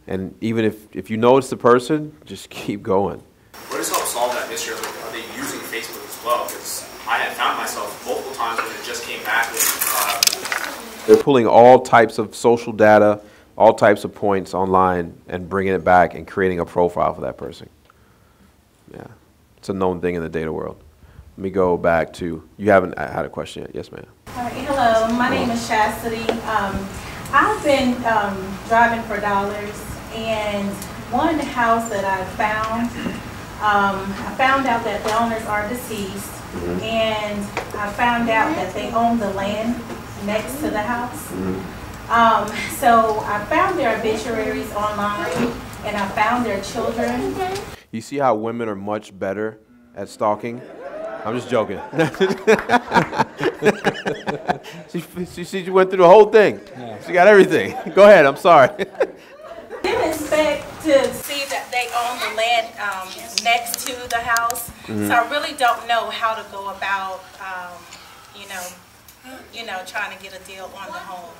And even if you know it's the person, just keep going. What does help solve that mystery? Are they using Facebook as well? Because I had found myself multiple times when it just came back with... They're pulling all types of social data, all types of points online, and bringing it back and creating a profile for that person. Yeah, it's a known thing in the data world. Let me go back to, you haven't had a question yet. Yes, ma'am. Hello, my name is Chastity. I've been driving for dollars, and one house that I found out that the owners are deceased, and I found out that they own the land next to the house. So I found their obituaries online, and I found their children. You see how women are much better at stalking? I'm just joking. She went through the whole thing. She got everything. Go ahead, I'm sorry. I didn't expect to see that they own the land next to the house, so I really don't know how to go about, trying to get a deal on the home.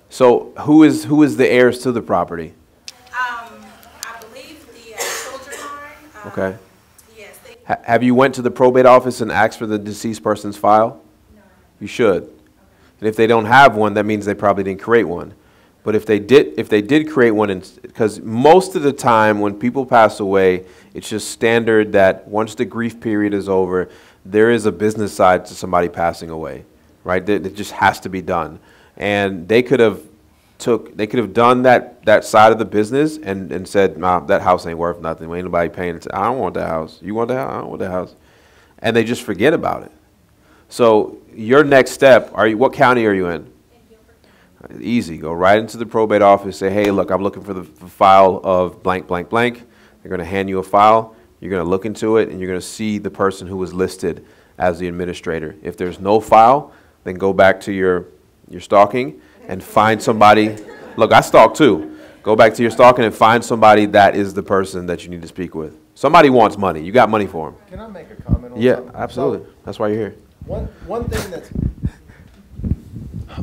So who is the heirs to the property? I believe the children are. Okay. Yes. Have you went to the probate office and asked for the deceased person's file? No. You should. And if they don't have one, that means they probably didn't create one. But if they did create one, because most of the time when people pass away, it's just standard that once the grief period is over, there is a business side to somebody passing away, right? It just has to be done. And they could have done that side of the business and said, nah, that house ain't worth nothing. Ain't nobody paying it. I don't want that house. You want that house? I don't want that house. And they just forget about it. So your next step, what county are you in? Easy. Go right into the probate office. Say, hey, look, I'm looking for the file of blank, blank, blank. They're going to hand you a file. You're going to look into it, and you're going to see the person who was listed as the administrator. If there's no file, then go back to your stalking and find somebody. Look, I stalk too. Go back to your stalking and find somebody that is the person that you need to speak with. Somebody wants money. You got money for them. Can I make a comment on Yeah, something? absolutely. So, that's why you're here.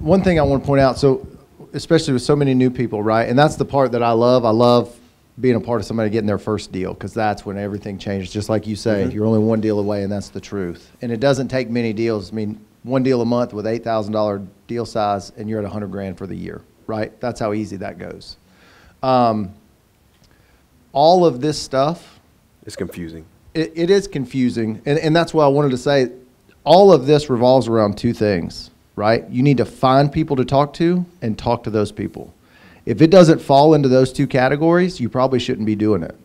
One thing I want to point out, so especially with so many new people, right? And that's the part that I love. I love being a part of somebody getting their first deal, because that's when everything changes. Just like you say, you're only one deal away, and that's the truth. And it doesn't take many deals. I mean, one deal a month with $8,000 deal size, and you're at $100,000 for the year, right? That's how easy that goes. All of this stuff. It's confusing. It is confusing, and that's why I wanted to say all of this revolves around two things, right? You need to find people to talk to and talk to those people. If it doesn't fall into those two categories, you probably shouldn't be doing it,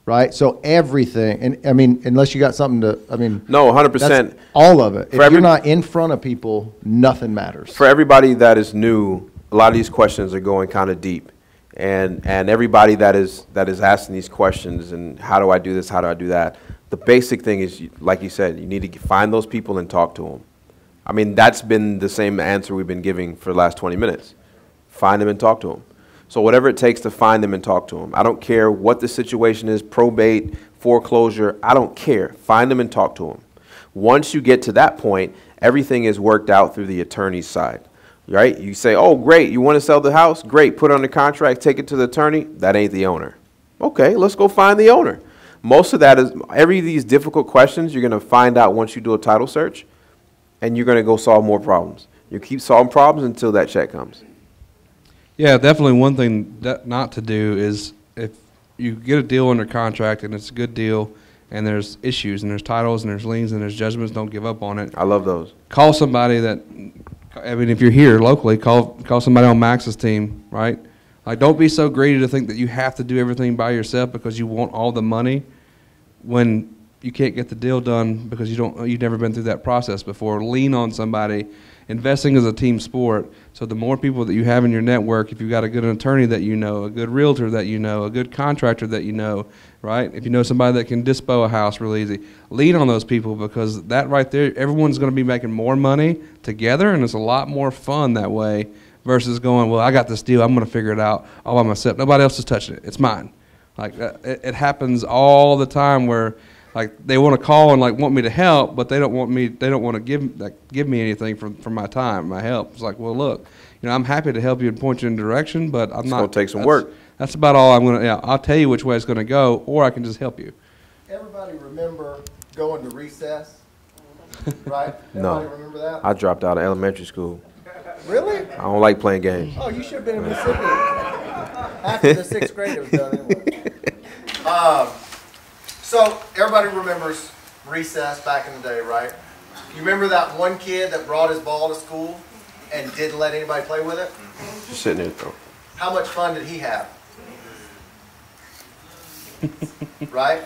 right? So everything, and I mean, unless you got something to, I mean. No, 100%. All of it. If you're not in front of people, nothing matters. For everybody that is new, a lot of these questions are going kind of deep. And everybody that is asking these questions and how do I do this, how do I do that, the basic thing is, like you said, you need to find those people and talk to them. I mean, that's been the same answer we've been giving for the last 20 minutes. Find them and talk to them. So whatever it takes to find them and talk to them. I don't care what the situation is, probate, foreclosure, I don't care. Find them and talk to them. Once you get to that point, everything is worked out through the attorney's side. Right? You say, oh, great, you want to sell the house? Great, put it on the contract, take it to the attorney. That ain't the owner. Okay, let's go find the owner. Most of that is, every of these difficult questions you're going to find out once you do a title search, and you're going to go solve more problems. You keep solving problems until that check comes. Yeah, definitely one thing not to do is if you get a deal under contract and it's a good deal and there's issues and there's titles and there's liens and there's judgments, don't give up on it. I love those. Call somebody that, I mean, if you're here locally, call somebody on Max's team, right? Like, don't be so greedy to think that you have to do everything by yourself because you want all the money when you can't get the deal done because you've never been through that process before. Lean on somebody. Investing is a team sport, so the more people that you have in your network, if you've got a good attorney that you know, a good realtor that you know, a good contractor that you know, right? If you know somebody that can dispo a house real easy, lean on those people because that right there, everyone's going to be making more money together, and it's a lot more fun that way versus going, well, I got this deal, I'm going to figure it out all by myself. Nobody else is touching it. It's mine. Like it happens all the time where like they want to call and like want me to help, but they don't want to give me anything for my time, my help. It's like, well, look, I'm happy to help you and point you in a direction, but I'm not. It's going to take some work. That's about all I'm going to. Yeah, I'll tell you which way it's going to go, or I can just help you. Everybody remember going to recess, right? No. Everybody remember that? I dropped out of elementary school. Really? I don't like playing games. Oh, you should have been in Mississippi after the 6th grade was done anyway. So everybody remembers recess back in the day, right? You remember that one kid that brought his ball to school and didn't let anybody play with it? Just sitting there though. How much fun did he have? Right?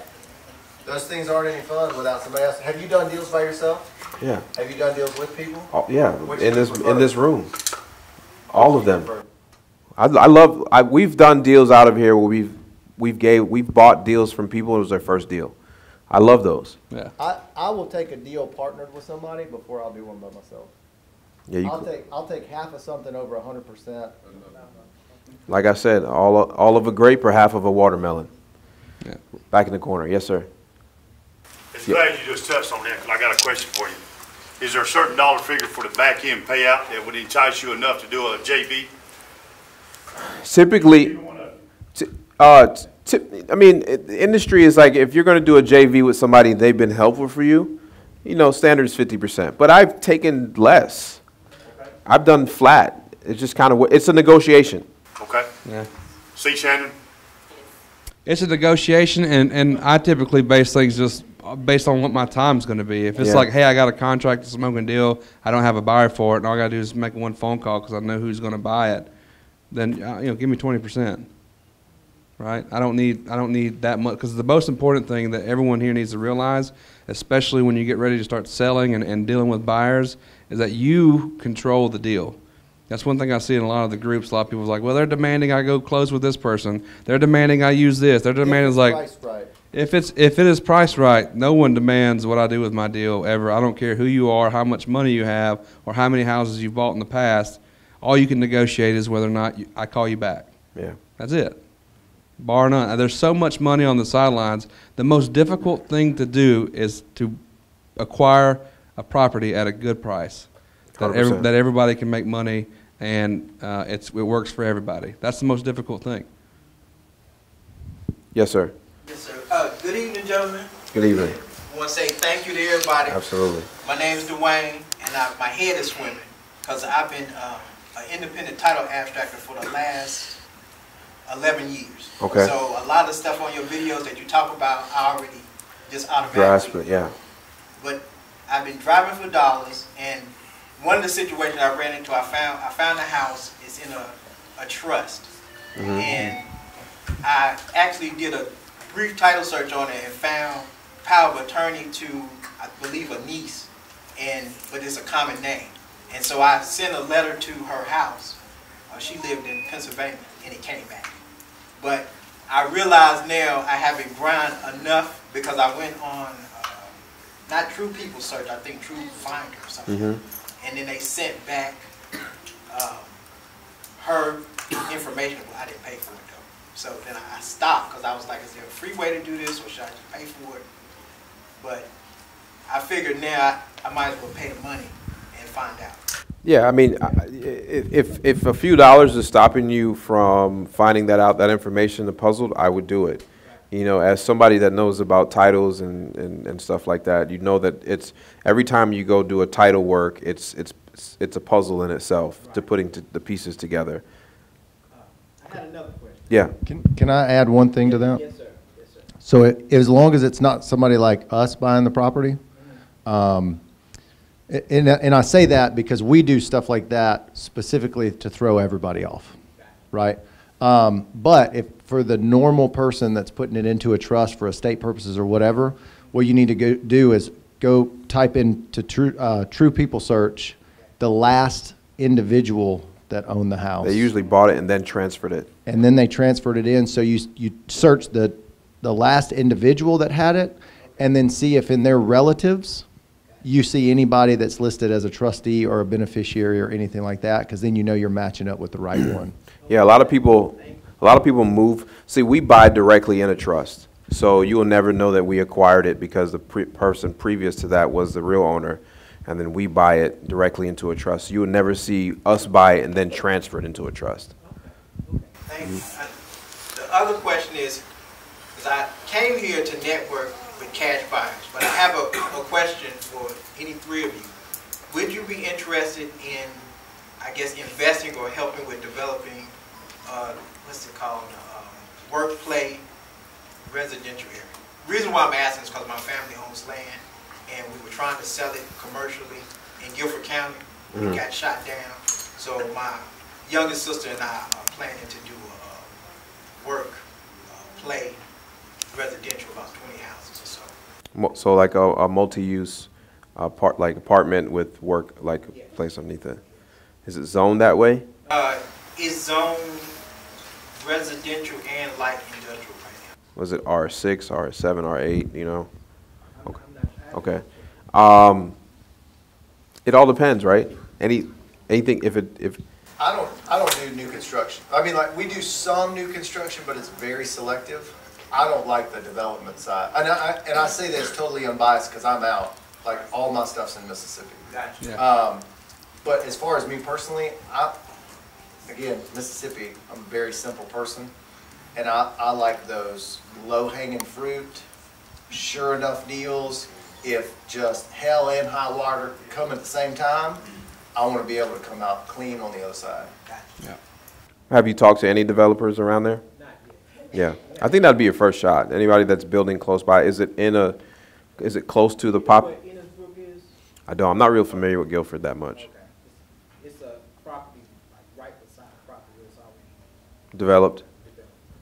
Those things aren't any fun without somebody else. Have you done deals by yourself? Yeah. Have you done deals with people? Oh, yeah, in this room. All of them. We've done deals out of here where we've bought deals from people. It was their first deal. I love those. Yeah. I will take a deal partnered with somebody before I'll do one by myself. Yeah, I'll take half of something over 100%. Like I said, all of a grape or half of a watermelon. Yeah. Back in the corner. Yes, sir. It's glad you just touched on that because I got a question for you. Is there a certain dollar figure for the back end payout that would entice you enough to do a JV? Typically, I mean, the industry is like if you're going to do a JV with somebody, they've been helpful for you. Standard is 50%, but I've taken less. Okay. I've done flat. It's just kind of it's a negotiation. Okay. Yeah. See, Shannon. It's a negotiation, and I typically base things just based on what my time's going to be. If it's like, hey, I got a contract, it's a smoking deal, I don't have a buyer for it, and all I got to do is make one phone call because I know who's going to buy it, then give me 20%. Right? I don't need that much because the most important thing that everyone here needs to realize, especially when you get ready to start selling and dealing with buyers, is that you control the deal. That's one thing I see in a lot of the groups. A lot of people are like, well, they're demanding I go close with this person. They're demanding I use this. They're demanding if it is priced right, no one demands what I do with my deal ever. I don't care who you are, how much money you have, or how many houses you've bought in the past. All you can negotiate is whether or not I call you back. Yeah. That's it. Bar none. There's so much money on the sidelines. The most difficult thing to do is to acquire a property at a good price that everybody can make money, and it works for everybody. That's the most difficult thing. Yes, sir. Yes, sir. Good evening, gentlemen. Good evening. I want to say thank you to everybody. Absolutely. My name is Dwayne, and my head is swimming because I've been an independent title abstractor for the last 11 years. Okay. So a lot of the stuff on your videos that you talk about, I already just automatically. Grasp it, yeah. But I've been driving for dollars, and one of the situations I ran into, I found a house. It's in a trust, and I actually did a brief title search on it and found power of attorney to, I believe, a niece, but it's a common name. And so I sent a letter to her house. She lived in Pennsylvania, and it came back. But I realize now I haven't grind enough because I went on, not True People Search, I think True Finder or something. And then they sent back her information. Well, I didn't pay for it though. So then I stopped because I was like, is there a free way to do this, or should I just pay for it? But I figured now I might as well pay the money and find out. Yeah, I mean, if a few dollars is stopping you from finding that out, that information, the puzzle, I would do it. You know, as somebody that knows about titles and stuff like that, you know that it's every time you go do a title work, it's a puzzle in itself to putting the pieces together. I had another question. Yeah. Can I add one thing to that? Yes, sir. Yes, sir. So as long as it's not somebody like us buying the property, and I say that because we do stuff like that specifically to throw everybody off, right? But if for the normal person that's putting it into a trust for estate purposes or whatever, what you need to do is go type into True People Search the last individual that owned the house. They usually bought it and then transferred it. And then they transferred it in. So you search the last individual that had it, and then see if in their relatives you see anybody that's listed as a trustee or a beneficiary or anything like that, because then you know you're matching up with the right one. Yeah, a lot of people move. See, we buy directly in a trust, so you will never know that we acquired it because the person previous to that was the real owner, and then we buy it directly into a trust. You will never see us buy it and then transfer it into a trust. Thank you. The other question is I came here to network with cash buyers, but I have a question for any three of you. Would you be interested in, I guess, investing or helping with developing, what's it called, workplace residential area? The reason why I'm asking is because my family owns land, and we were trying to sell it commercially in Guilford County. We got shot down. So my youngest sister and I are planning to do a play residential, about 20 houses or so. So like a multi-use like apartment with work, like place underneath it. Is it zoned that way? It's zoned residential and light industrial right now. Was it R6, R7, R8, you know? Okay. Okay. It all depends, right? Anything if I don't do new construction. I mean, like, we do some new construction, but it's very selective. I don't like the development side. And I say this totally unbiased because I'm out. Like, all my stuff's in Mississippi. Gotcha. Yeah. But as far as me personally, again, Mississippi, I'm a very simple person. And I like those low-hanging fruit, sure enough deals. If just hell and high water come at the same time, I want to be able to come out clean on the other side. Yeah. Have you talked to any developers around there? Not yet. Yeah. I think that'd be your first shot. Anybody that's building close by, is it close to the pop? I don't. I'm not real familiar with Guilford that much. Okay. It's a property like right beside the property that's already Developed?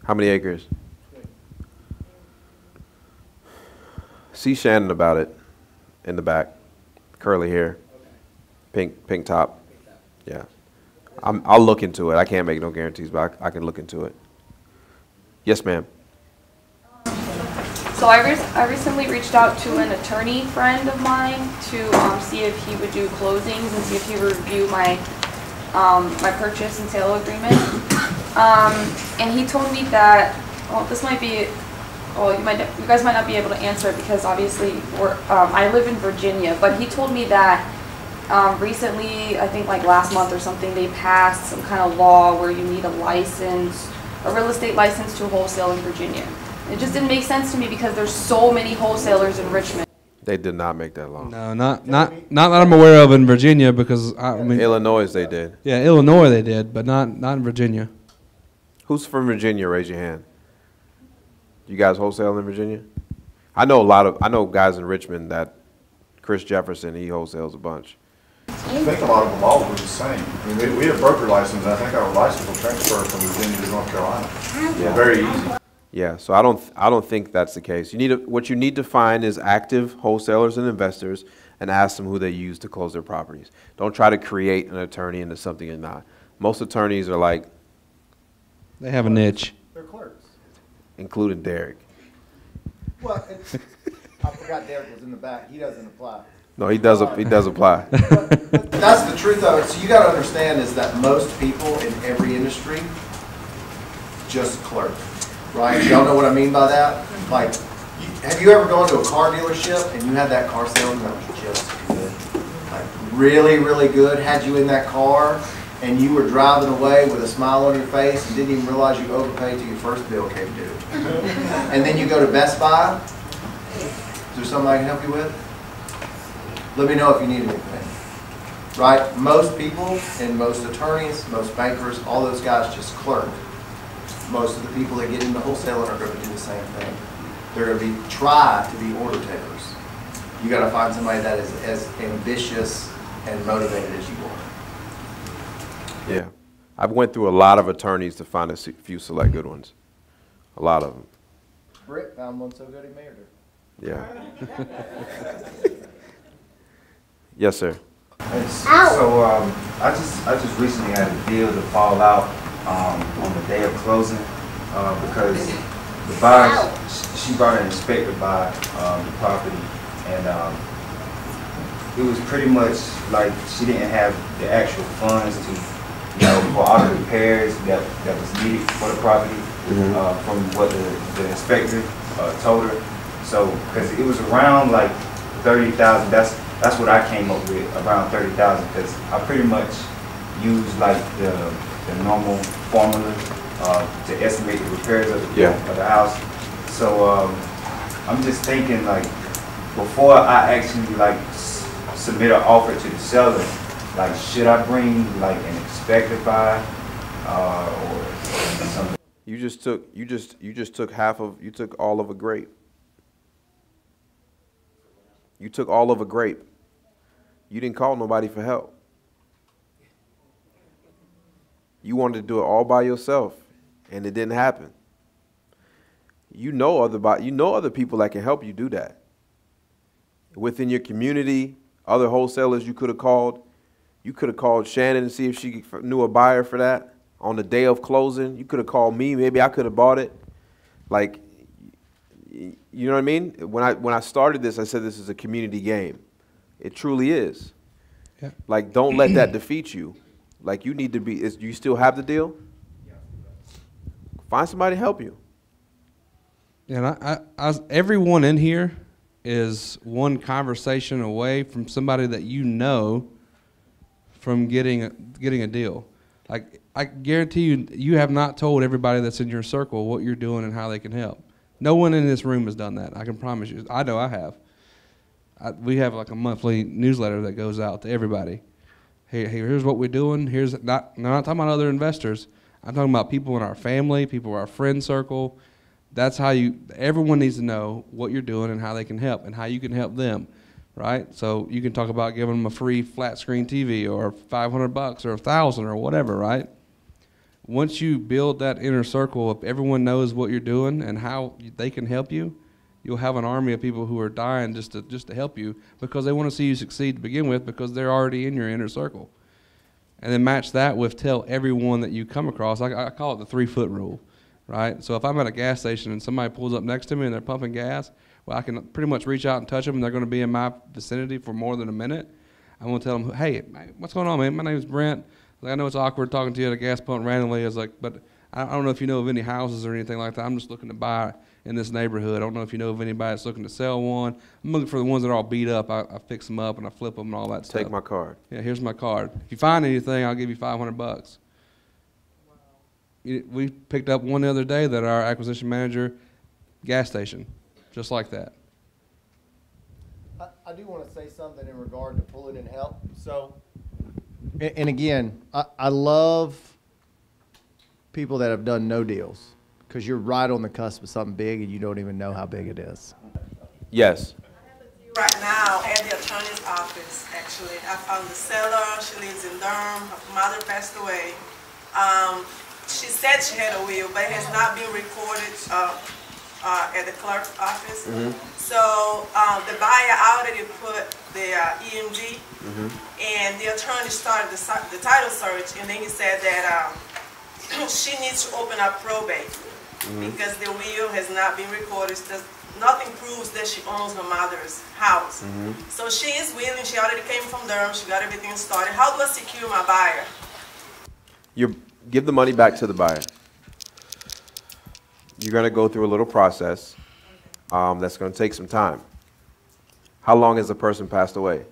How many acres? 20. See Shannon about it in the back. Curly hair. Pink top. Yeah. I'll look into it. I can't make no guarantees, but I can look into it. Yes, ma'am. So I recently reached out to an attorney friend of mine to see if he would do closings and see if he would review my my purchase and sale agreement. And he told me that, well, this might be, well, you guys might not be able to answer it because obviously I live in Virginia, but he told me that recently, I think like last month or something, they passed some kind of law where you need a license, a real estate license to wholesale in Virginia. It just didn't make sense to me because there's so many wholesalers in Richmond. They did not make that law. No, not that I'm aware of in Virginia, because I mean Illinois they did. Yeah, Illinois they did, but not in Virginia. Who's from Virginia? Raise your hand. You guys wholesale in Virginia? I know guys in Richmond that Chris Jefferson, he wholesales a bunch. I think a lot of them all were the same. I mean, we have broker license. I think our license will transfer from Virginia to North Carolina. Yeah, very easy. Yeah, so I don't think that's the case. What you need to find is active wholesalers and investors and ask them who they use to close their properties. Don't try to create an attorney into something you're not. Most attorneys are like, they have a niche. They're clerks. Including Derek. Well, I forgot Derek was in the back. He doesn't apply. No, he does apply. But that's the truth of it. So you got to understand is that most people in every industry just clerk, right? Y'all know what I mean by that? Like, have you ever gone to a car dealership and you had that car salesman that was just good, like really, really good, had you in that car and you were driving away with a smile on your face and didn't even realize you overpaid till your first bill came due. And then you go to Best Buy. Is there something I can help you with? Let me know if you need anything. Right? Most people and most attorneys, most bankers, all those guys just clerk. Most of the people that get into wholesaling are going to do the same thing. They're going to try to be order takers. You got to find somebody that is as ambitious and motivated as you are. Yeah. I've went through a lot of attorneys to find a few select good ones. A lot of them. Britt found one so good he married her. Yeah. Yes, sir. So I just recently had a deal to fall out on the day of closing because the buyer, she brought an inspector by the property, and it was pretty much like she didn't have the actual funds to, for all the repairs that was needed for the property from what the inspector told her. So, because it was around like 30,000, that's what I came up with, around 30,000, because I pretty much used like the normal formula to estimate the repairs of the house. So I'm just thinking, like, before I actually like submit an offer to the seller, like, should I bring like an inspector by or something? You just took all of a grape. You took all of a grape. You didn't call nobody for help. You wanted to do it all by yourself, and it didn't happen. You know other people that can help you do that. Within your community, other wholesalers you could have called. You could have called Shannon and see if she knew a buyer for that on the day of closing. You could have called me. Maybe I could have bought it. Like, you know what I mean? When I started this, I said this is a community game. It truly is. Yeah. Like, don't let that defeat you. Like, you need to be. Do you still have the deal? Find somebody to help you. Yeah, and everyone in here is one conversation away from somebody that you know from getting a deal. Like, I guarantee you, you have not told everybody that's in your circle what you're doing and how they can help. No one in this room has done that. I can promise you. I know I have. We have like a monthly newsletter that goes out to everybody. Hey, here's what we're doing. I'm not talking about other investors. I'm talking about people in our family, people in our friend circle. That's how everyone needs to know what you're doing and how they can help and how you can help them, right? So you can talk about giving them a free flat screen TV or $500 or $1,000 or whatever, right? Once you build that inner circle, if everyone knows what you're doing and how they can help you, you'll have an army of people who are dying just to help you because they want to see you succeed to begin with because they're already in your inner circle. And then match that with tell everyone that you come across. I call it the 3-foot rule, right? So if I'm at a gas station and somebody pulls up next to me and they're pumping gas, well, I can pretty much reach out and touch them and they're going to be in my vicinity for more than a minute. I'm going to tell them, hey, what's going on, man? My name's Brent. Like, I know it's awkward talking to you at a gas pump randomly. It's like, but I don't know if you know of any houses or anything like that. I'm just looking to buy in this neighborhood. I don't know if you know of anybody that's looking to sell one. I'm looking for the ones that are all beat up. I fix them up and I flip them and all that stuff. Take my card. Yeah, here's my card. If you find anything, I'll give you $500. Wow. We picked up one the other day that our acquisition manager gas station, just like that. I do want to say something in regard to pulling in help. So, and again, I love people that have done no deals, because you're right on the cusp of something big and you don't even know how big it is. Yes. Right now at the attorney's office, actually. I found the seller. She lives in Durham. Her mother passed away. She said she had a will, but it has not been recorded at the clerk's office. So the buyer already put the EMG, and the attorney started the title search, and then he said that she needs to open up probate because the will has not been recorded. Nothing proves that she owns her mother's house. So she is willing. She already came from Durham. She got everything started. How do I secure my buyer? You give the money back to the buyer. You're going to go through a little process that's going to take some time. How long has the person passed away?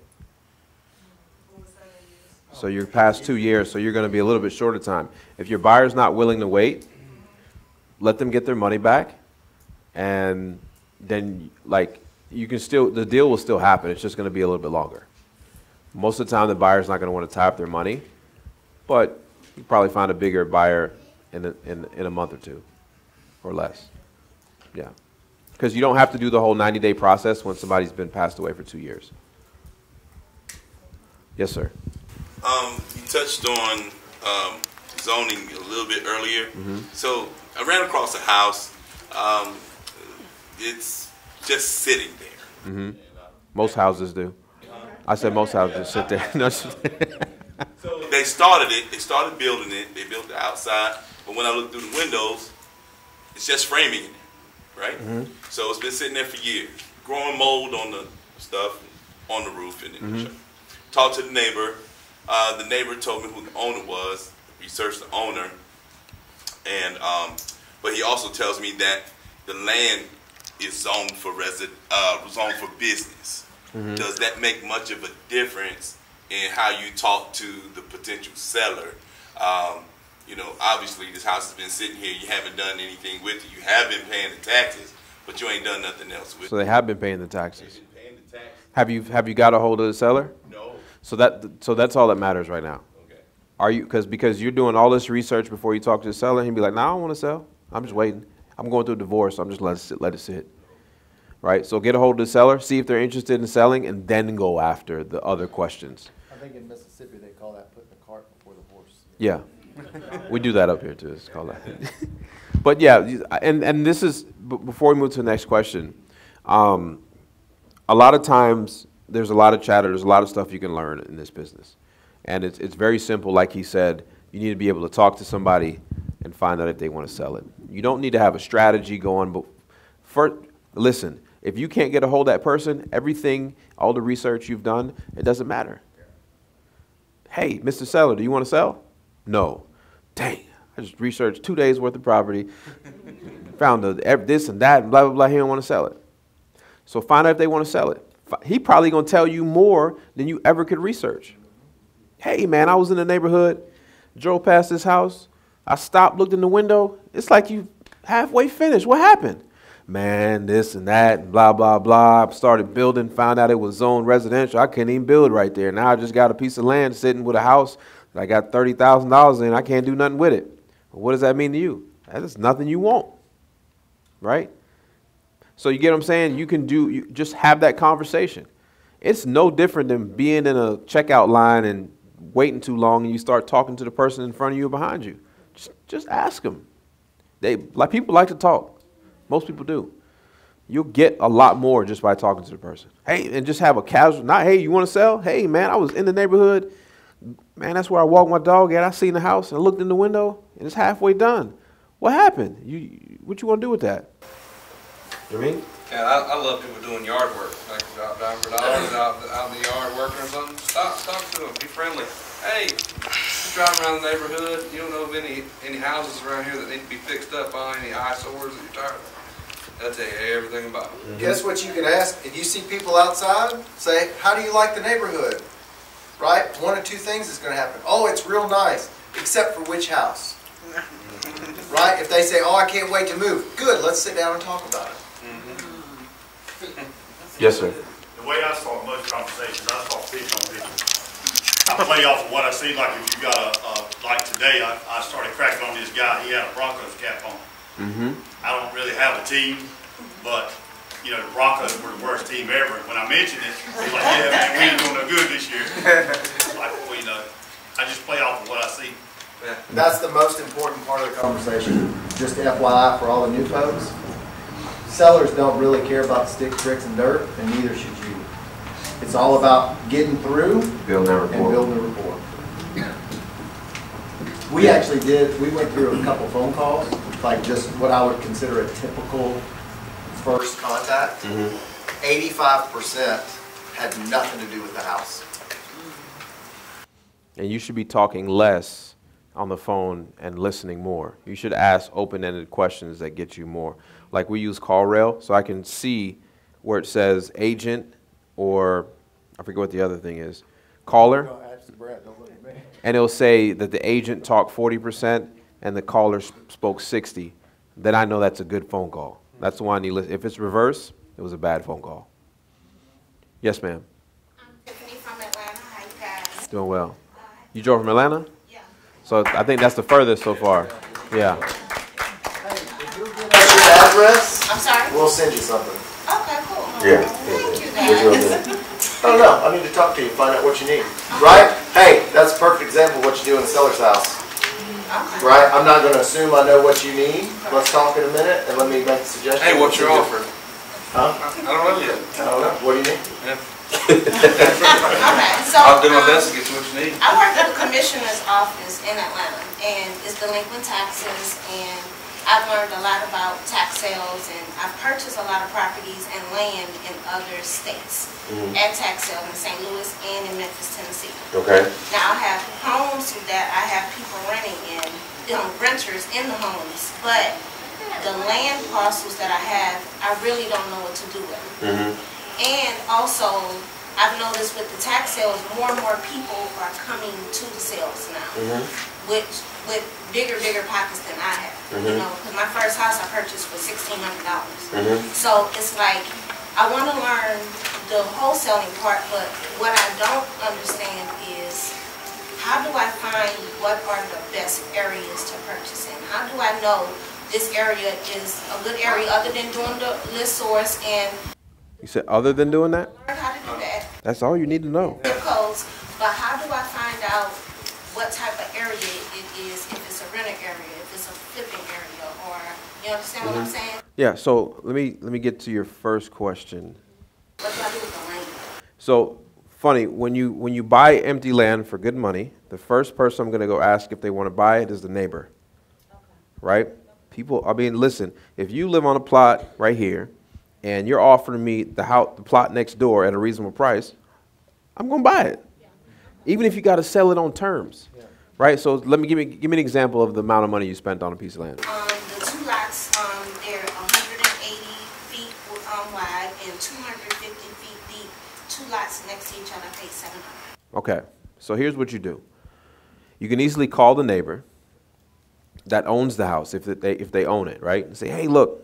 So you're past 2 years, so you're going to be a little bit short of time. If your buyer's not willing to wait, let them get their money back, and then like you can still, the deal will still happen. It's just going to be a little bit longer. Most of the time, the buyer's not going to want to tie up their money, but you probably find a bigger buyer in a month or two or less. Yeah, because you don't have to do the whole 90-day process when somebody's been passed away for 2 years. Yes, sir. You touched on zoning a little bit earlier. So I ran across a house. It's just sitting there. Most houses do. I said most houses sit there. No, So they started it. They started building it. They built the outside. But when I look through the windows, it's just framing it, right? So it's been sitting there for years, growing mold on the stuff, on the roof. And talked to the neighbor. The neighbor told me who the owner was. Researched the owner, and but he also tells me that the land is zoned for zoned for business. Does that make much of a difference in how you talk to the potential seller? You know, obviously this house has been sitting here. You haven't done anything with it. You have been paying the taxes, but you ain't done nothing else with it. So they have been paying the taxes. Have you got a hold of the seller? No. So that's all that matters right now. Okay. Are you because you're doing all this research before you talk to the seller, and he'd be like, "No, I don't want to sell. I'm just waiting. I'm going through a divorce. So I'm just let it sit." Right. So get a hold of the seller, see if they're interested in selling, and then go after the other questions. I think in Mississippi they call that putting the cart before the horse. Yeah, we do that up here too. It's called that. But yeah, and this is before we move to the next question. A lot of times there's a lot of chatter. There's a lot of stuff you can learn in this business, and it's very simple. Like he said, you need to be able to talk to somebody and find out if they want to sell it. You don't need to have a strategy going. But first, listen. If you can't get a hold of that person, everything, all the research you've done, it doesn't matter. Hey, Mr. Seller, do you want to sell? No. Dang, I just researched 2 days worth of property, found this and that, and blah, blah, blah. He don't want to sell it. So find out if they want to sell it. He probably going to tell you more than you ever could research. Hey, man, I was in the neighborhood, drove past this house. I stopped, looked in the window. It's like you halfway finished. What happened? Man, this and that, and blah, blah, blah. I started building, found out it was zoned residential. I couldn't even build right there. Now I just got a piece of land sitting with a house that I got $30,000 in. I can't do nothing with it. Well, what does that mean to you? That's nothing you want, right? So you get what I'm saying? You just have that conversation. It's no different than being in a checkout line and waiting too long and you start talking to the person in front of you or behind you. Just ask them. People like to talk. Most people do. You'll get a lot more just by talking to the person. Hey, and just have a casual, not, hey, you want to sell? Hey, man, I was in the neighborhood. Man, that's where I walked my dog at. I seen the house and I looked in the window and it's halfway done. What happened? What you want to do with that? You know what I mean? Yeah, I love people doing yard work. Like driving for dollars out in the yard working or something. Stop to them. Be friendly. Hey, just driving around the neighborhood. You don't know of any houses around here that need to be fixed up on, any eyesores that you're tired of. They'll tell you everything about it. Guess what you can ask? If you see people outside, say, how do you like the neighborhood? Right? One or two things is going to happen. Oh, it's real nice, except for which house? Right? If they say, oh, I can't wait to move. Good, let's sit down and talk about it. Yes, sir. The way I start most conversations, I start picking on people. I play off of what I see. Like if you got like today, I started cracking on this guy. He had a Broncos cap on. I don't really have a team, but you know the Broncos were the worst team ever. When I mentioned it, he's like, "Yeah, man, we ain't doing no good this year." Like, well, you know, I just play off of what I see. That's the most important part of the conversation. Just FYI for all the new folks, sellers don't really care about sticks, bricks, and dirt, and neither should you. It's all about getting through building a rapport. and building a rapport. We actually did, we went through a couple phone calls, like just what I would consider a typical first contact. 85% had nothing to do with the house. And you should be talking less on the phone and listening more. You should ask open-ended questions that get you more. Like we use CallRail, so I can see where it says agent or I forget what the other thing is, caller. And it'll say that the agent talked 40% and the caller spoke 60. Then I know that's a good phone call. That's the one I need to listen. If it's reverse, it was a bad phone call. Yes, ma'am. I'm Tiffany from Atlanta. How you guys? Doing well. You drove from Atlanta? Yeah. So I think that's the furthest so far. Yeah. If you'll give us your address, I'm sorry? we'll send you something. Okay, cool. Yeah. Thank you, guys. I don't know. I need to talk to you, find out what you need. Right? Hey, that's a perfect example of what you do in the seller's house. Okay. Right? I'm not going to assume I know what you need. Let's talk in a minute and let me make a suggestion. Hey, what's your offer? Huh? I don't know yet. I don't know. What do you need? Okay, so I'll do my best to get you what you need. I work at the commissioner's office in Atlanta, and it's delinquent taxes, and I've learned a lot about tax sales, and I've purchased a lot of properties and land in other states at tax sale in St. Louis and in Memphis, Tennessee. Okay. Now I have homes that I have people renting in, renters in the homes, but the land parcels that I have, I really don't know what to do with them. And also, I've noticed with the tax sales, more and more people are coming to the sales now, with bigger pockets than I have. You know, because my first house I purchased for $1,600. So it's like, I want to learn the wholesaling part, but what I don't understand is, how do I find what are the best areas to purchase in? How do I know this area is a good area other than doing the list source and You said other than doing that? learn how to do that? That's all you need to know. Zip codes, but how do I find out what type of area it is, if it's a renter area, if it's a flipping area, or, you understand what I'm saying? Yeah, so let me get to your first question. What do I do with the land? So funny, when you buy empty land for good money, the first person I'm going to go ask if they want to buy it is the neighbor. Right? People, I mean, listen, if you live on a plot right here and you're offering me the plot next door at a reasonable price, I'm going to buy it. Even if you got to sell it on terms. Right? So let me give me an example of the amount of money you spent on a piece of land. The two lots, they're 180 feet wide and 250 feet deep. Two lots next to each other, I paid $700. Okay, so here's what you do. You can easily call the neighbor that owns the house, if they own it, right? And say, hey, look,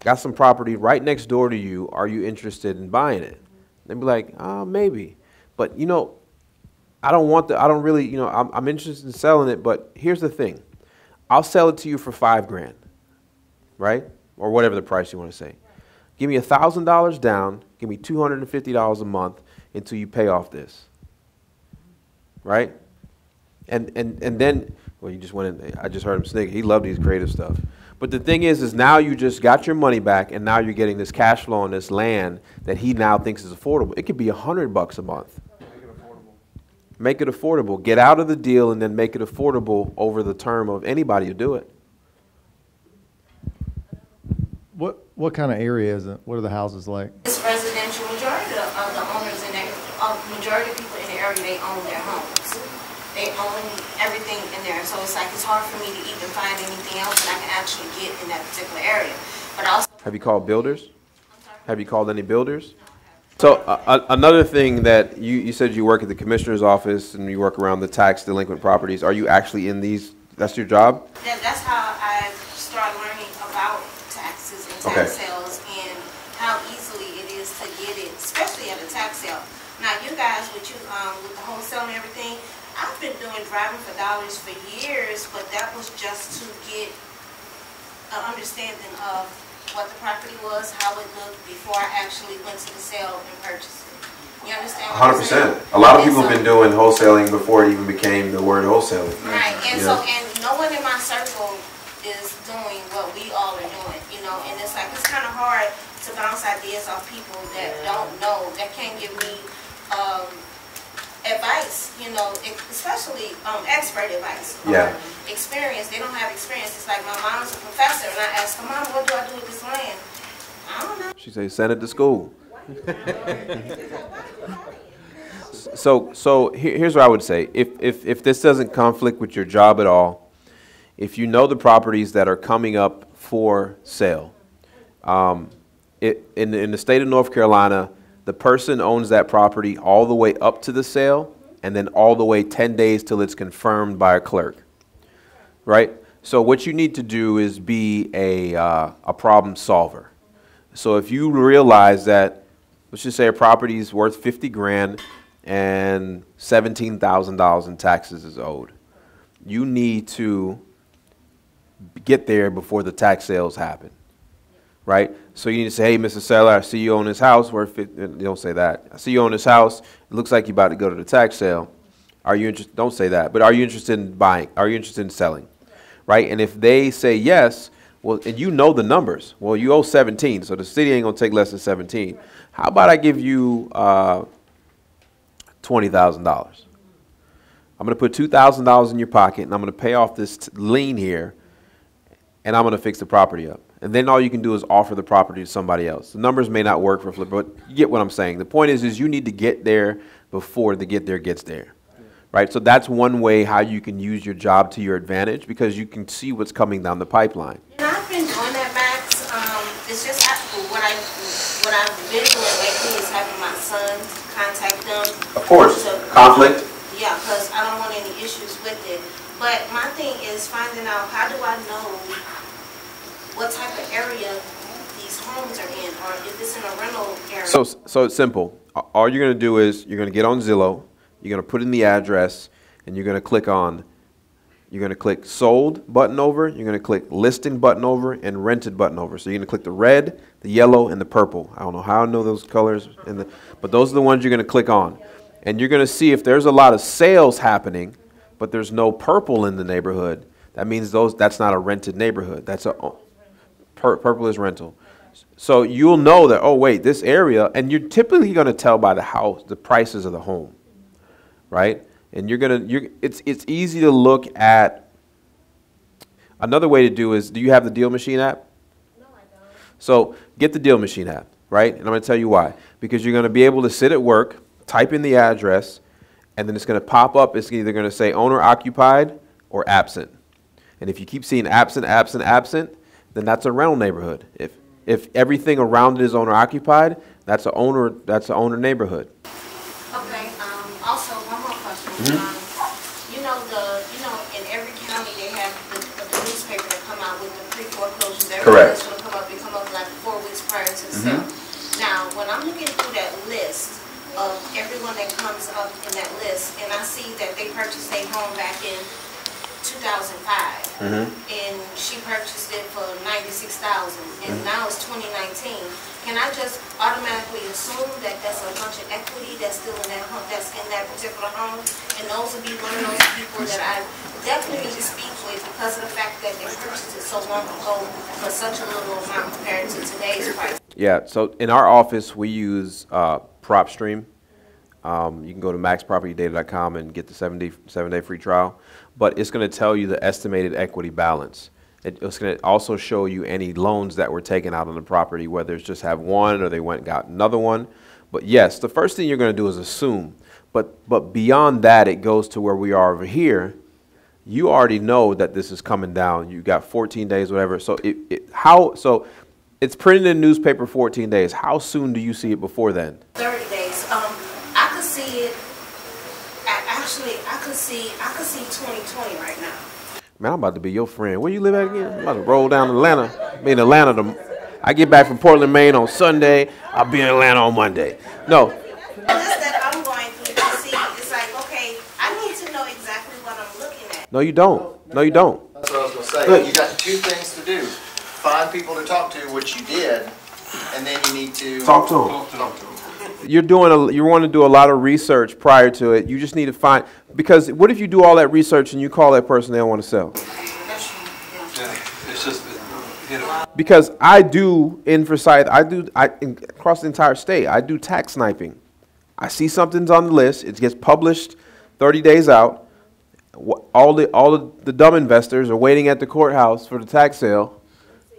I got some property right next door to you. Are you interested in buying it? They'd be like, maybe. But, you know, I don't really, you know, I'm interested in selling it, but here's the thing. I'll sell it to you for $5,000, right? Or whatever the price you want to say. Give me $1,000 down, give me $250 a month until you pay off this, right? And then, well, you just went in, I just heard him snicker. He loved these creative stuff. But the thing is now you just got your money back, and now you're getting this cash flow on this land that he now thinks is affordable. It could be $100 a month. Make it affordable. Get out of the deal and then make it affordable over the term of anybody who do it. What kind of area is it? What are the houses like? It's residential. Majority of the owners in there, majority of people in the area, they own their homes. They own everything in there. So it's like it's hard for me to even find anything else that I can actually get in that particular area. But also, Have you called builders? Have you called any builders? So another thing that you said you work at the commissioner's office and you work around the tax delinquent properties. Are you actually in these? That's your job? that's how I started learning about taxes and tax sales and how easily it is to guys, with the wholesale and everything, I've been doing driving for dollars for years, but that was just to get an understanding of what the property was, how it looked before I actually went to the sale and purchased it. You understand what I'm saying? 100%. A lot of people have been doing wholesaling before it even became the word wholesaling. Right, and and no one in my circle is doing what we all are doing, you know, and it's like, it's kind of hard to bounce ideas off people that don't know, that can't give me advice, you know, especially expert advice or experience. They don't have experience. It's like my mom's a professor, and I asked her, Mom, what do I do with this land? I don't know. She said, send it to school. So here's what I would say. If this doesn't conflict with your job at all, if you know the properties that are coming up for sale, in the state of North Carolina, the person owns that property all the way up to the sale and then all the way 10 days till it's confirmed by a clerk, right? So what you need to do is be a problem solver. So if you realize that, let's just say a property is worth 50 grand and $17,000 in taxes is owed, you need to get there before the tax sales happen, right? So you need to say, hey, Mr. Seller, I see you own this house worth 50, you don't say that. I see you own this house. It looks like you're about to go to the tax sale. Are you interested? Don't say that, but are you interested in buying? Are you interested in selling, right? And if they say yes, well, and you know the numbers. Well, you owe 17, so the city ain't gonna take less than 17. How about I give you $20,000? I'm gonna put $2,000 in your pocket, and I'm gonna pay off this lien here, and I'm going to fix the property up. And then all you can do is offer the property to somebody else. The numbers may not work for flip, but you get what I'm saying. The point is you need to get there before the get there gets there, right? So that's one way how you can use your job to your advantage, because you can see what's coming down the pipeline. And I've been doing that, Max. It's just what I've been doing lately is having my son contact them. Of course. Conflict. Yeah, because I don't want any issues with it. But my thing is finding out, how do I know what type of area these homes are in, or if it's in a rental area? So it's simple. All you're going to do is you're going to get on Zillow, you're going to put in the address, and you're going to click sold button over, you're going to click listing button over, and rented button over. So you're going to click the red, the yellow, and the purple. I don't know how I know those colors, but those are the ones you're going to click on. And you're going to see if there's a lot of sales happening, but there's no purple in the neighborhood. That means that's not a rented neighborhood. That's purple is rental. So you'll know that, oh wait, this area, and you're typically going to tell by the house, the prices of the home, right? And it's easy to look at. Another way to do is, do you have the Deal Machine app? No, I don't. So get the Deal Machine app, right? And I'm going to tell you why. Because you're going to be able to sit at work, type in the address, and then it's going to pop up. It's either going to say owner occupied or absent. And if you keep seeing absent, absent, absent, then that's a rental neighborhood. If everything around it is owner occupied, that's an owner neighborhood. Okay. Also, one more question. You know, in every county they have the newspaper that come out with the pre-foreclosures. Everything's going to come up like 4 weeks prior to the sale. Now, when I'm looking through that list of everyone that comes up in that list, and I see that they purchased a home back in 2005, and she purchased it for $96,000, and now it's 2019. Can I just automatically assume that that's a bunch of equity that's still in that home, that's in that particular home, and those would be one of those people that I definitely need to speak with because of the fact that they purchased it so long ago for such a little amount compared to today's price? Yeah. So in our office we use PropStream. You can go to maxpropertydata.com and get the 7-day free trial, but it's going to tell you the estimated equity balance. It's going to also show you any loans that were taken out on the property, whether it's just have one or they went and got another one. But yes, the first thing you're going to do is assume. But beyond that, it goes to where we are over here. You already know that this is coming down. You got 14 days, whatever. So so it's printed in the newspaper 14 days. How soon do you see it before then? 30 days. I could see it. Actually, I could see 2020 right now. Man, I'm about to be your friend. Where you live at again? I'm about to roll down to Atlanta. I'll be in Atlanta. I get back from Portland, Maine on Sunday. I'll be in Atlanta on Monday. No. Just that I'm going No, you don't. No, you don't. That's what I was going to say. You got two things to do. Find people to talk to, which you did, and then you need to talk to them. You want to do a lot of research prior to it. You just need to find, because what if you do all that research and you call that person, they don't want to sell? It's just, because I do in Forsyth, across the entire state, I do tax sniping. I see something's on the list, it gets published 30 days out. All the dumb investors are waiting at the courthouse for the tax sale,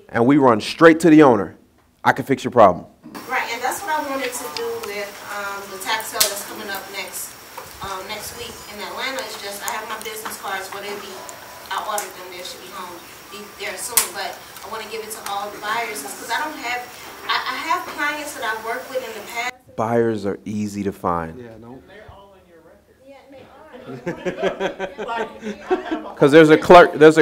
and we run straight to the owner. I can fix your problem. Right, and that's what I wanted to do with the tax sale that's coming up next week in Atlanta. It's just I have my business cards, I ordered them, they should be home there soon, but I want to give it to all the buyers because I have clients that I've worked with in the past. Buyers are easy to find. Yeah, no. They're all in your record. Yeah, because there's a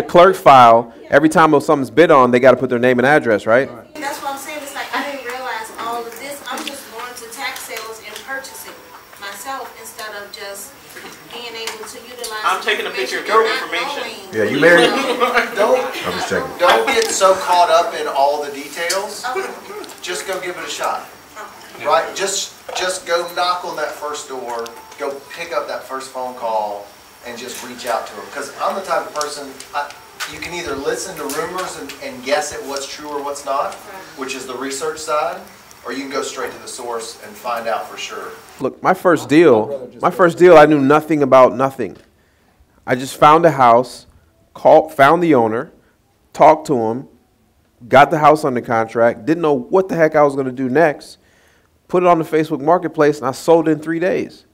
clerk file. Every time something's bid on, they got to put their name and address, right? That's what I'm saying. It's like I didn't realize all of this. I'm just going to tax sales and purchasing myself instead of just being able to utilize. I'm taking a picture of your information. Yeah, you married? I'm just checking. Don't get so caught up in all the details. Just go give it a shot. Right? Just go knock on that first door. Go pick up that first phone call and just reach out to them. Because I'm the type of person, you can either listen to rumors and guess at what's true or what's not, which is the research side, or you can go straight to the source and find out for sure. Look, my first deal, I knew nothing about nothing. I just found a house, found the owner, talked to him, got the house under contract, didn't know what the heck I was going to do next, put it on the Facebook Marketplace, and I sold it in 3 days.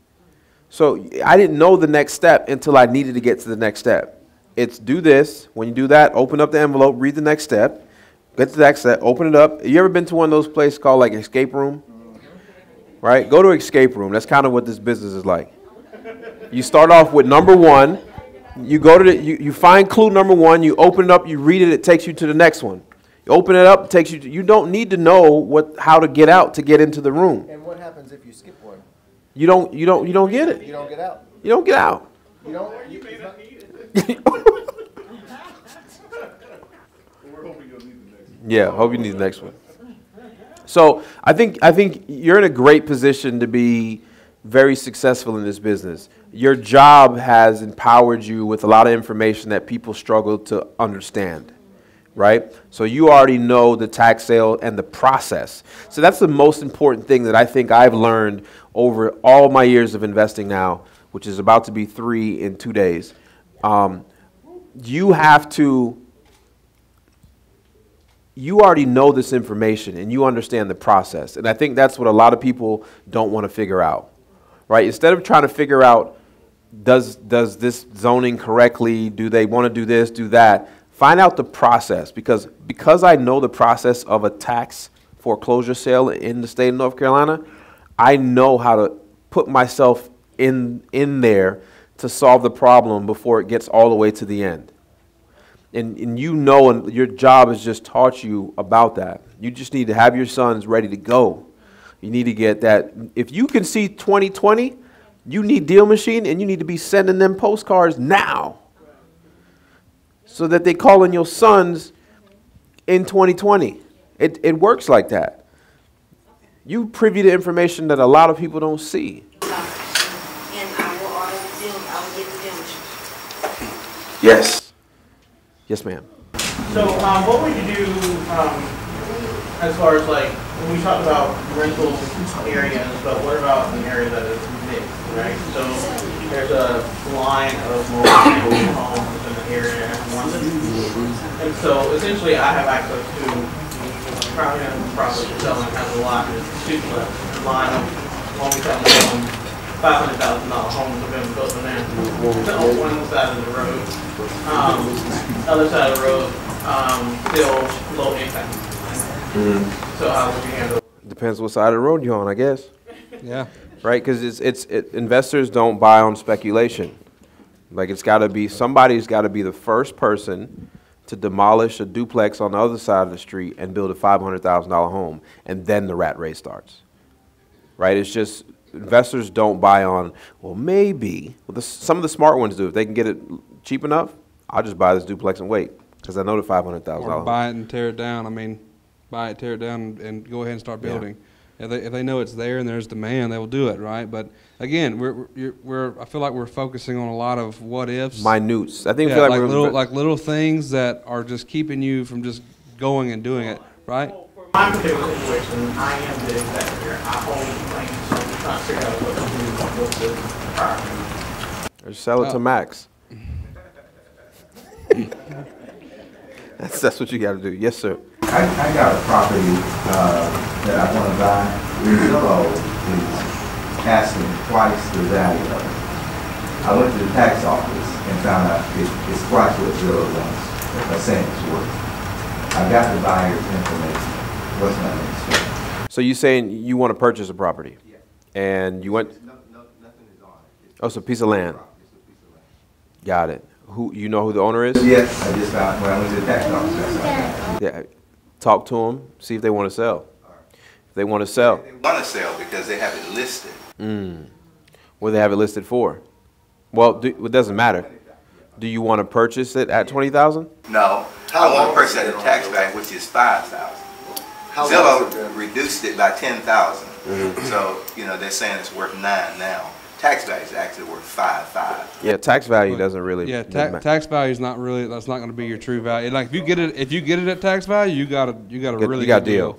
So I didn't know the next step until I needed to get to the next step. It's do this. When you do that, open up the envelope, read the next step, get to the next step, open it up. You ever been to one of those places called like Escape Room? Right? Go to Escape Room. That's kind of what this business is like. You start off with number one. You go to you find clue number one. You open it up. You read it. It takes you to the next one. You open it up. It takes you. You don't need to know how to get out to get into the room. And what happens if you skip one? You don't get it. You don't get out. You don't get out. You don't. Yeah, hope you need the next one. So I think you're in a great position to be very successful in this business. Your job has empowered you with a lot of information that people struggle to understand, right? So you already know the tax sale and the process. So that's the most important thing that I think I've learned over all my years of investing now, which is about to be 3 in 2 days. You already know this information and you understand the process. And I think that's what a lot of people don't want to figure out, right? Instead of trying to figure out, does this zoning correctly? Do they want to do this, do that? Find out the process because I know the process of a tax foreclosure sale in the state of North Carolina, I know how to put myself in there to solve the problem before it gets all the way to the end. And you know, and your job has just taught you about that. You just need to have your sons ready to go. You need to get that. If you can see 2020, you need Deal Machine, and you need to be sending them postcards now so that they call in your sons in 2020. It works like that. You privy to information that a lot of people don't see. And I will get the Deal Machine. Yes. Yes, ma'am. So, what would you do as far as like when we talk about rental areas, but what about an area that is mixed, right? So, there's a line of multi-family homes in the area in London, and so essentially, I have access to property selling has a lot of line of multi-family homes. $500,000 homes have been built in there. On one side of the road, other side of the road, still low income. So how would you handle it? Depends what side of the road you're on, I guess. Yeah. Right, because investors don't buy on speculation. Like it's got to be somebody's got to be the first person to demolish a duplex on the other side of the street and build a $500,000 home, and then the rat race starts. Right? It's just. Investors don't buy on, well, maybe. Well, some of the smart ones do. If they can get it cheap enough, I'll just buy this duplex and wait because I know the $500,000. Or buy it and tear it down. I mean, buy it, tear it down, and go ahead and start building. Yeah. If they know it's there and there's demand, they will do it, right? But again, I feel like we're focusing on a lot of what ifs, minutes. I think yeah, we feel like little things that are just keeping you from just going and doing it, right? For my particular situation, I am the executor. I own the land, so I'm trying to figure out what to do with the property. Or sell it to Max. That's what you got to do. Yes, sir. I got a property that I want to buy. Zillow is asking twice the value of it. I went to the tax office and found out it's twice what Zillow wants. They're saying it's worth. I got the buyer's information. What's my next step? So you saying you want to purchase a property? Yeah. And you went? Nothing is on it. Oh, it's a piece of land. Got it. You know who the owner is? Yes, I just found when I went to the tax office. Yeah. Talk to them. See if they want to sell. If they want to sell. They want to sell because they have it listed. What do they have it listed for? Well, it doesn't matter. Do you want to purchase it at $20,000? No, I want to purchase at the tax value, which is $5,000. Zillow reduced it by $10,000. So they're saying it's worth $9 now. Tax value is actually worth $5,500. Yeah, tax value doesn't really. Yeah, tax value is not really. That's not going to be your true value. Like if you get it at tax value, you got a really good deal.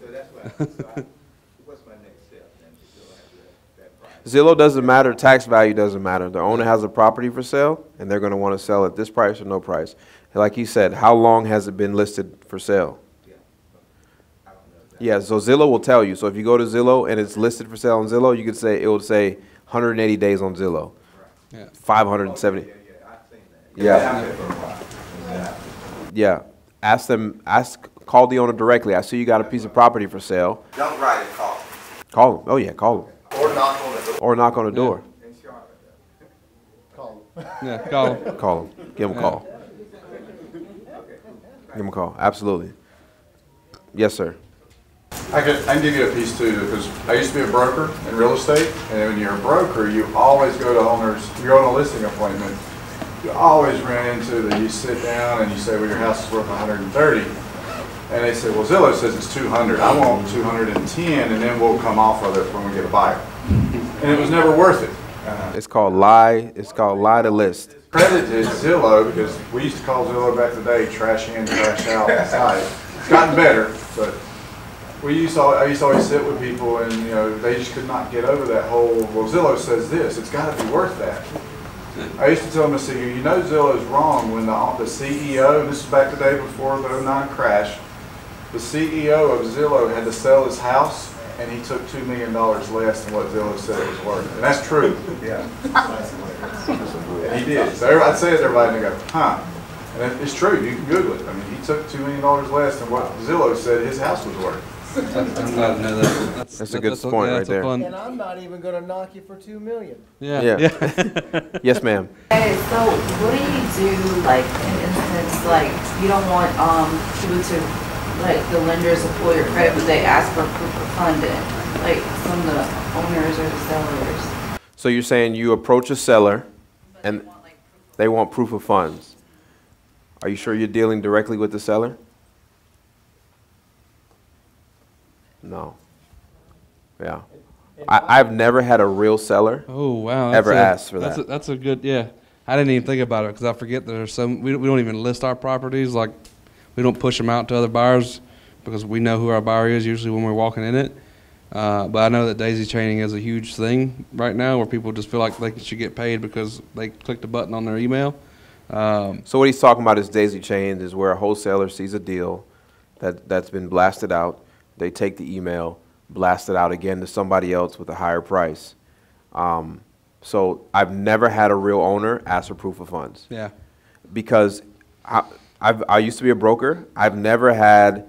Zillow doesn't matter. Tax value doesn't matter. The owner has a property for sale, and they're going to want to sell at this price or no price. Like he said, how long has it been listed for sale? Yeah, so Zillow will tell you. So if you go to Zillow and it's listed for sale on Zillow, you could say it will say 180 days on Zillow. Yeah. 570. Yeah. Yeah. Call the owner directly. I see you got a piece of property for sale. Don't write it, call. Call him. Oh yeah, call him. Or knock on the door. Or knock on the door. Call him. Yeah, call him. Call him. Give him a call. Give him a call. Absolutely. Yes, sir. I can give you a piece too, because I used to be a broker in real estate, and when you're a broker, you always go to owners. You go on a listing appointment, you always run into that. You sit down and you say, well, your house is worth 130, and they say, well, Zillow says it's 200. I want 210, and then we'll come off of it when we get a buyer. And it was never worth it. It's called lie. It's called lie to list. Credited Zillow, because we used to call Zillow back in the day trash in, trash out site. It's gotten better, but I used to always sit with people, and they just could not get over that whole, well, Zillow says this, it's got to be worth that. I used to tell them, I said, Zillow's wrong when the CEO, and this was back the day before the 2009 crash, the CEO of Zillow had to sell his house, and he took $2 million less than what Zillow said it was worth. And that's true. Yeah. And he did. So I'd say it to everybody, and they go, huh. And it's true. You can Google it. I mean, he took $2 million less than what Zillow said his house was worth. I'm glad to know that. That's a good point right there. And I'm not even going to knock you for $2 million. Yeah. Yes, ma'am. Okay, so what do you do, like, in instance, like, you don't want people to, like, the lenders to pull your credit, but they ask for proof of funding, like, from the owners or the sellers? So you're saying you approach a seller, and they want proof of funds. Are you sure you're dealing directly with the seller? No. Yeah. I've never had a real seller ever ask for that. That's a good, yeah. I didn't even think about it because I forget that there's some, we don't even list our properties. Like, we don't push them out to other buyers because we know who our buyer is usually when we're walking in it. But I know that daisy chaining is a huge thing right now where people just feel like they should get paid because they clicked a button on their email. So what he's talking about is daisy chains is where a wholesaler sees a deal that's been blasted out. They take the email, blast it out again to somebody else with a higher price. So I've never had a real owner ask for proof of funds. Yeah. Because I used to be a broker. I've never had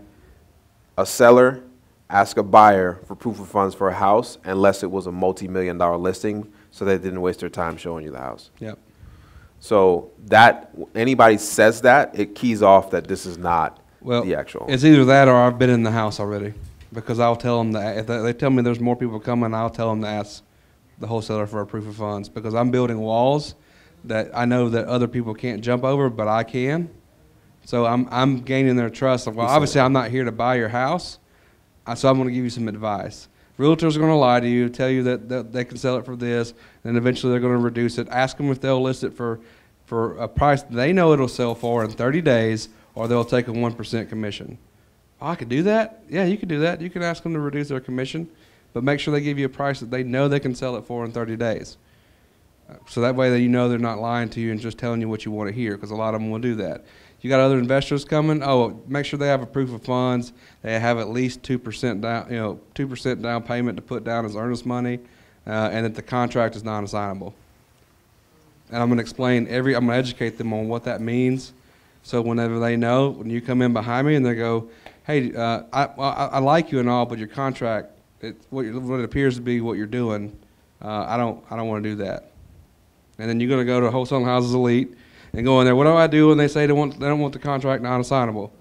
a seller ask a buyer for proof of funds for a house unless it was a multi-million-dollar listing, so they didn't waste their time showing you the house. Yep. So that anybody says that, it keys off that this is not the actual. It's either that or I've been in the house already, because I'll tell them that if they tell me there's more people coming, I'll tell them to ask the wholesaler for a proof of funds, because I'm building walls that I know that other people can't jump over, but I can. So I'm gaining their trust. Well, obviously I'm not here to buy your house, so I'm going to give you some advice. Realtors are going to lie to you, tell you that they can sell it for this, and eventually they're going to reduce it. Ask them if they'll list it for a price they know it'll sell for in 30 days, or they'll take a 1% commission. Oh, I could do that? Yeah, you could do that. You can ask them to reduce their commission, but make sure they give you a price that they know they can sell it for in 30 days. So that way that you know they're not lying to you and just telling you what you want to hear, because a lot of them will do that. You got other investors coming. Oh, make sure they have a proof of funds. They have at least 2% down, 2% down payment to put down as earnest money, and that the contract is non-assignable. And I'm going to explain I'm going to educate them on what that means. So whenever they know, when you come in behind me and they go, hey, I like you and all, but your contract, what it appears to be what you're doing, I don't want to do that. And then you're going to go to Wholesaling Houses Elite and go in there, what do I do when they say they don't want the contract non-assignable?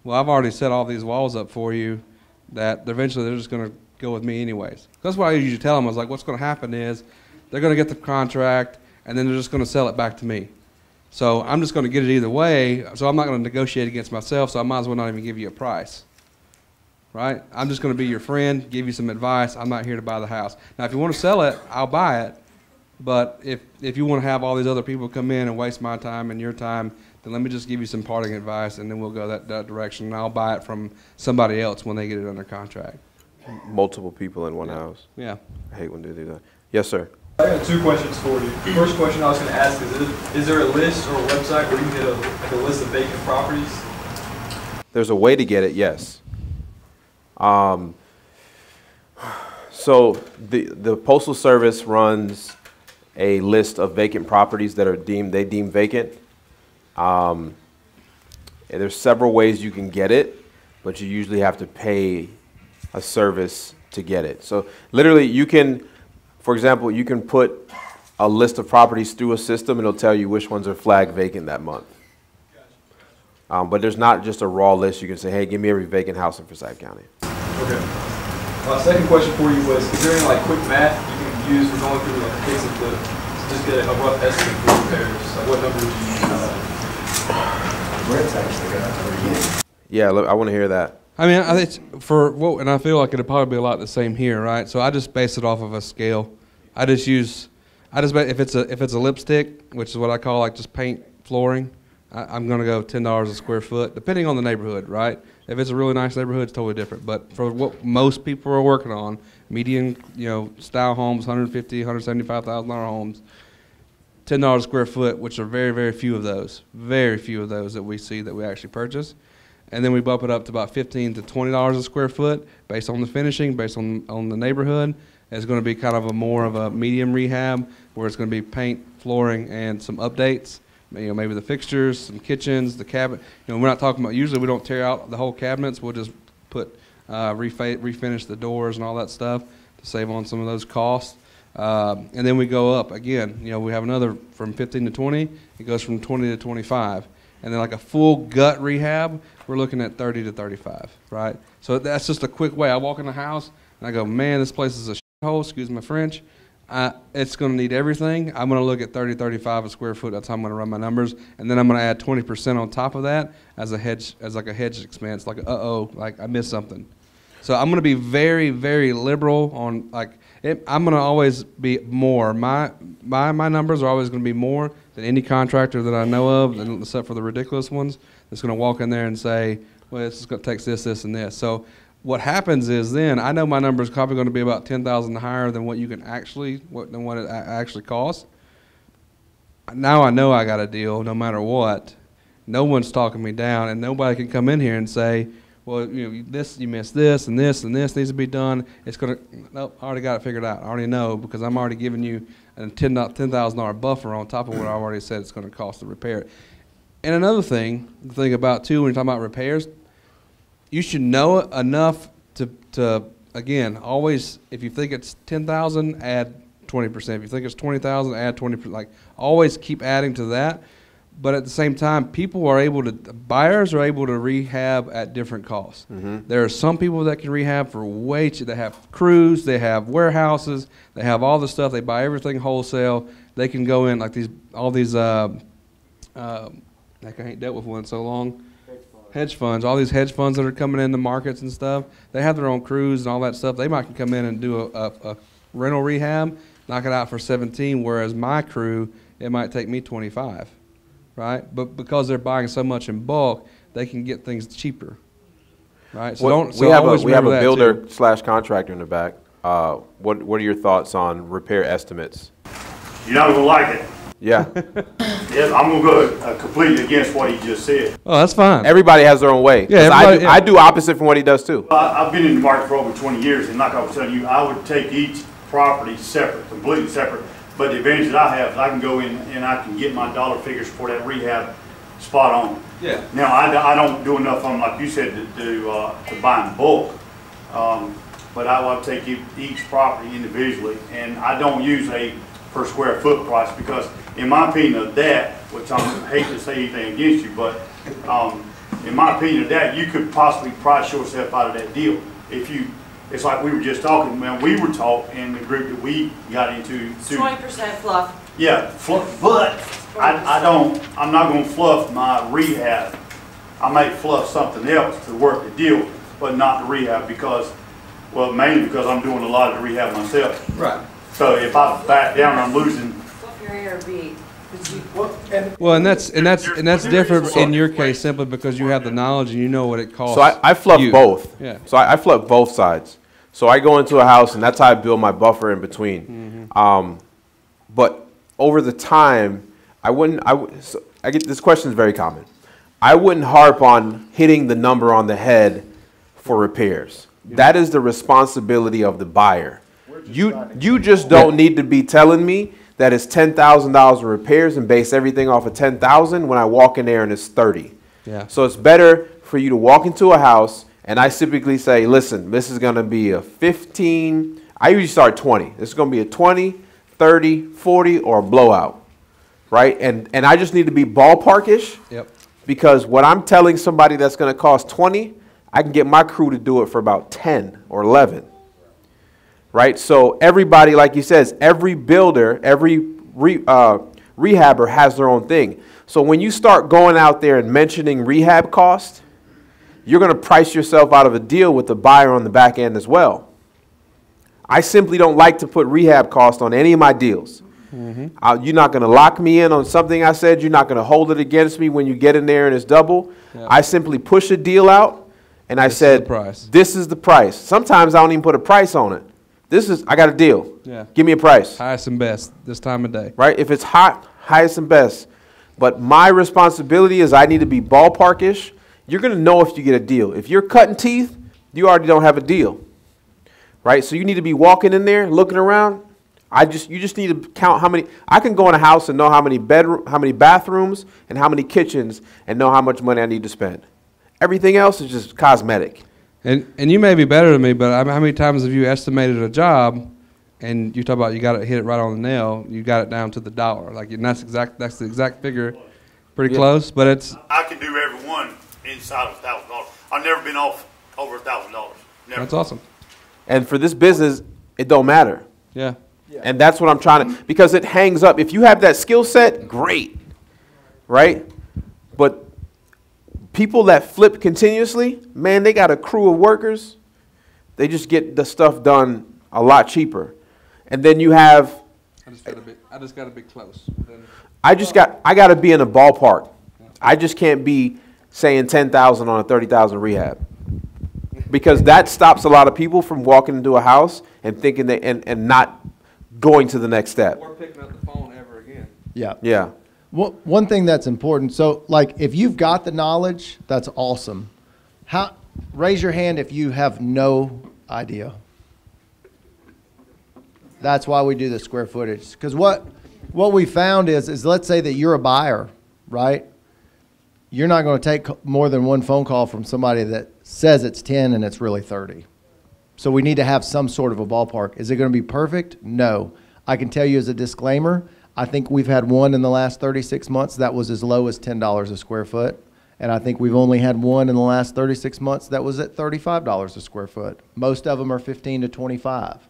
Well, I've already set all these walls up for you that eventually they're just going to go with me anyways. That's why I usually tell them, I was like, what's going to happen is they're going to get the contract and then they're just going to sell it back to me. So I'm just going to get it either way, so I'm not going to negotiate against myself, so I might as well not even give you a price. Right? I'm just going to be your friend, give you some advice. I'm not here to buy the house. Now, if you want to sell it, I'll buy it. But if you want to have all these other people come in and waste my time and your time, then let me just give you some parting advice, and then we'll go that direction, and I'll buy it from somebody else when they get it under contract. Multiple people in one house. Yeah. I hate when they do that. Yes, sir. I got 2 questions for you. The first question I was going to ask is there a list or a website where you can get a list of vacant properties? There's a way to get it, yes. So the Postal Service runs a list of vacant properties that are they deem vacant. And there's several ways you can get it, but you usually have to pay a service to get it. So literally you can, for example, you can put a list of properties through a system and it'll tell you which ones are flagged vacant that month. But there's not just a raw list. You can say, hey, give me every vacant house in Forsyth County. Okay. My second question for you was, is there any quick math you can use for going through a case of flip to just get a rough estimate for repairs? Like what number would you use? Yeah, look, I want to hear that. I mean, I think and I feel like it'd probably be a lot the same here, right? So I just base it off of a scale. If it's a lipstick, which is what I call just paint flooring, I'm going to go $10 a square foot, depending on the neighborhood, right? If it's a really nice neighborhood, it's totally different. But for what most people are working on, median, style homes, $150,000, $175,000 homes, $10 a square foot, which are very, very few of those that we see that we actually purchase. And then we bump it up to about $15 to $20 a square foot based on the finishing, based on the neighborhood. It's going to be kind of more of a medium rehab where it's going to be paint, flooring, and some updates. Maybe the fixtures, some kitchens, the cabinet. We're not talking about, usually we don't tear out the whole cabinets. We'll just put, refinish the doors and all that stuff to save on some of those costs. And then we go up again. We have another from 15 to 20. It goes from 20 to 25. And then like a full gut rehab, we're looking at 30 to 35, right? So that's just a quick way. I walk in the house and I go, man, this place is a shithole, excuse my French. It's going to need everything. I'm going to look at 30, 35 a square foot. That's how I'm going to run my numbers. And then I'm going to add 20% on top of that as a hedge expense, like I missed something. So I'm going to be very, very liberal on I'm going to always be more. My numbers are always going to be more than any contractor that I know of, except for the ridiculous ones, that's going to walk in there and say, well, it's going to take this, this, and this. So what happens is then I know my number is probably going to be about $10,000 higher than what it actually costs. Now I know I got a deal no matter what. No one's talking me down, and nobody can come in here and say, well, you missed this and this and this needs to be done. It's going to, nope, I already got it figured out. I already know because I'm already giving you a $10,000 buffer on top of what I already said it's going to cost to repair it. And another thing to think about too when you're talking about repairs, you should know enough to again, always, if you think it's 10,000, add 20%. If you think it's 20,000, add 20%. Always keep adding to that. But at the same time, buyers are able to rehab at different costs. There are some people that can rehab for way cheap. They have crews, they have warehouses, they have all the stuff. They buy everything wholesale. They can go in like all these. Like I ain't dealt with one so long. Hedge funds, all these hedge funds that are coming in the markets and stuff. They have their own crews and all that stuff. They might come in and do a rental rehab, knock it out for 17. Whereas my crew, it might take me 25. Right, but because they're buying so much in bulk, they can get things cheaper. Right, so we have a builder / contractor in the back. What are your thoughts on repair estimates? You're not gonna like it. Yeah. Yeah, I'm gonna go completely against what he just said. Oh, that's fine. Everybody has their own way. Yeah, I do opposite from what he does too. I've been in the market for over 20 years, and like I was telling you, I would take each property separate, completely separate. But the advantage that I have is I can go in and I can get my dollar figures for that rehab spot on. Yeah. Now I don't do enough on, like you said, to buy in bulk. But I will take each property individually, and I don't use a per square foot price because, in my opinion, of that, which I hate to say anything against you, but in my opinion, of that, you could possibly price yourself out of that deal if you. It's like we were just talking, man. We were taught in the group that we got into. 20% fluff. Yeah, fluff. But I'm not going to fluff my rehab. I may fluff something else to work the deal, but not the rehab because, well, mainly because I'm doing a lot of the rehab myself. Right. So if I back down, I'm losing. Fluff your ARB. Well, and that's different in your case simply because you have the knowledge and you know what it costs. So I fluff both. Yeah. So I fluff both sides. So I go into a house and that's how I build my buffer in between. But over the time, I get this question is very common. I wouldn't harp on hitting the number on the head for repairs. That is the responsibility of the buyer. You just don't need to be telling me that it's $10,000 in repairs and base everything off of $10,000 when I walk in there and it's 30. Yeah. So it's better for you to walk into a house and I typically say, listen, this is going to be a 15. I usually start 20. This is going to be a 20, 30, 40, or a blowout, right? And I just need to be ballparkish. Yep. Because what I'm telling somebody that's going to cost 20, I can get my crew to do it for about 10 or 11. Right? So everybody, like you says, every builder, every rehabber has their own thing. So when you start going out there and mentioning rehab cost, you're going to price yourself out of a deal with the buyer on the back end as well. I simply don't like to put rehab cost on any of my deals. You're not going to lock me in on something I said. You're not going to hold it against me when you get in there and it's double. Yeah. I simply push a deal out and I said, this is the price. Sometimes I don't even put a price on it. I got a deal. Yeah. Give me a price. Highest and best this time of day. Right? If it's hot, highest and best. But my responsibility is I need to be ballparkish. You're going to know if you get a deal. If you're cutting teeth, you already don't have a deal. Right? So you need to be walking in there, looking around. You just need to count how many. I can go in a house and know how many bathrooms and how many kitchens and know how much money I need to spend. Everything else is just cosmetic. And you may be better than me, but how many times have you estimated a job and you talk about you got to hit it right on the nail, you got it down to the dollar. Like, and that's the exact figure. Pretty close, but it's. I can do every one inside of $1,000. I've never been off over $1,000. Never. That's awesome. And for this business, it don't matter. Yeah. And that's what I'm trying to, because it hangs up. If you have that skill set, great, right? But people that flip continuously, man, they got a crew of workers. They just get the stuff done a lot cheaper. And then you have. I just got to be close. I got to be in a ballpark. I just can't be saying 10,000 on a 30,000 rehab. Because that stops a lot of people from walking into a house and thinking that, and not going to the next step. Or picking up the phone ever again. Yeah. Yeah. One thing that's important, so like if you've got the knowledge, that's awesome. Raise your hand if you have no idea. That's why we do the square footage. Because what we found is let's say that you're a buyer, right? You're not going to take more than one phone call from somebody that says it's 10 and it's really 30. So we need to have some sort of a ballpark. Is it going to be perfect? No. I can tell you as a disclaimer, I think we've had one in the last 36 months that was as low as $10 a square foot. And I think we've only had one in the last 36 months that was at $35 a square foot. Most of them are 15 to 25.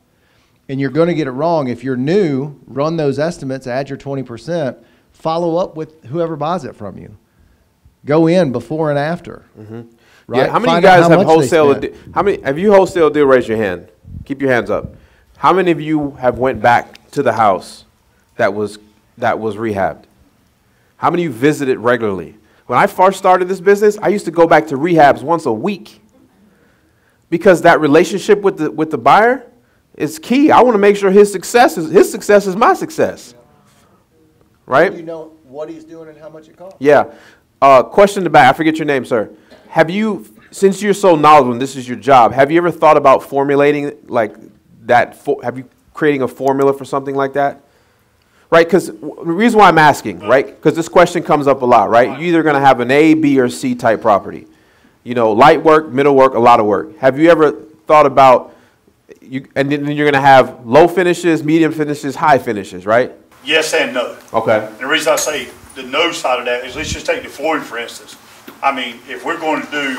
And you're going to get it wrong. If you're new, run those estimates, add your 20%, follow up with whoever buys it from you. Go in before and after. Mm-hmm. Right? Yeah, how many of Find you out guys how have much they wholesale? spent. How many have you wholesale deal? Raise your hand. Keep your hands up. How many of you have went back to the house that was rehabbed? How many of you visited regularly? When I first started this business, I used to go back to rehabs once a week because that relationship with the buyer is key. I want to make sure his success is my success. Right? You know what he's doing and how much it costs. Yeah. Question in the back. I forget your name, sir. Have you, since you're so knowledgeable and this is your job, have you ever thought about formulating like that? Have you creating a formula for something like that? Right? Because the reason why I'm asking, right? Because this question comes up a lot, right? You're either going to have an A, B, or C type property. You know, light work, middle work, a lot of work. Have you ever thought about, and then you're going to have low finishes, medium finishes, high finishes, right? Yes and no. Okay. And the reason I say the no side of that is, let's just take the flooring, for instance. I mean, if we're going to do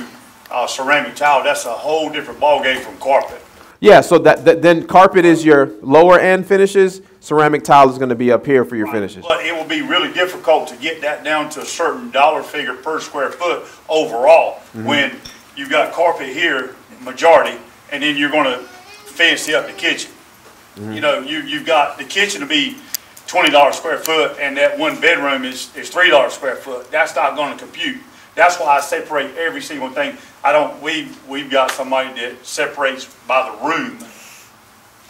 ceramic tile, that's a whole different ballgame from carpet. Yeah, so then carpet is your lower end finishes. Ceramic tile is going to be up here for your finishes. But it will be really difficult to get that down to a certain dollar figure per square foot overall when you've got carpet here, majority, and then you're going to fancy up the kitchen. You know, you've got the kitchen to be $20 square foot, and that one bedroom is $3 square foot. That's not going to compute. That's why I separate every single thing. We've got somebody that separates by the room.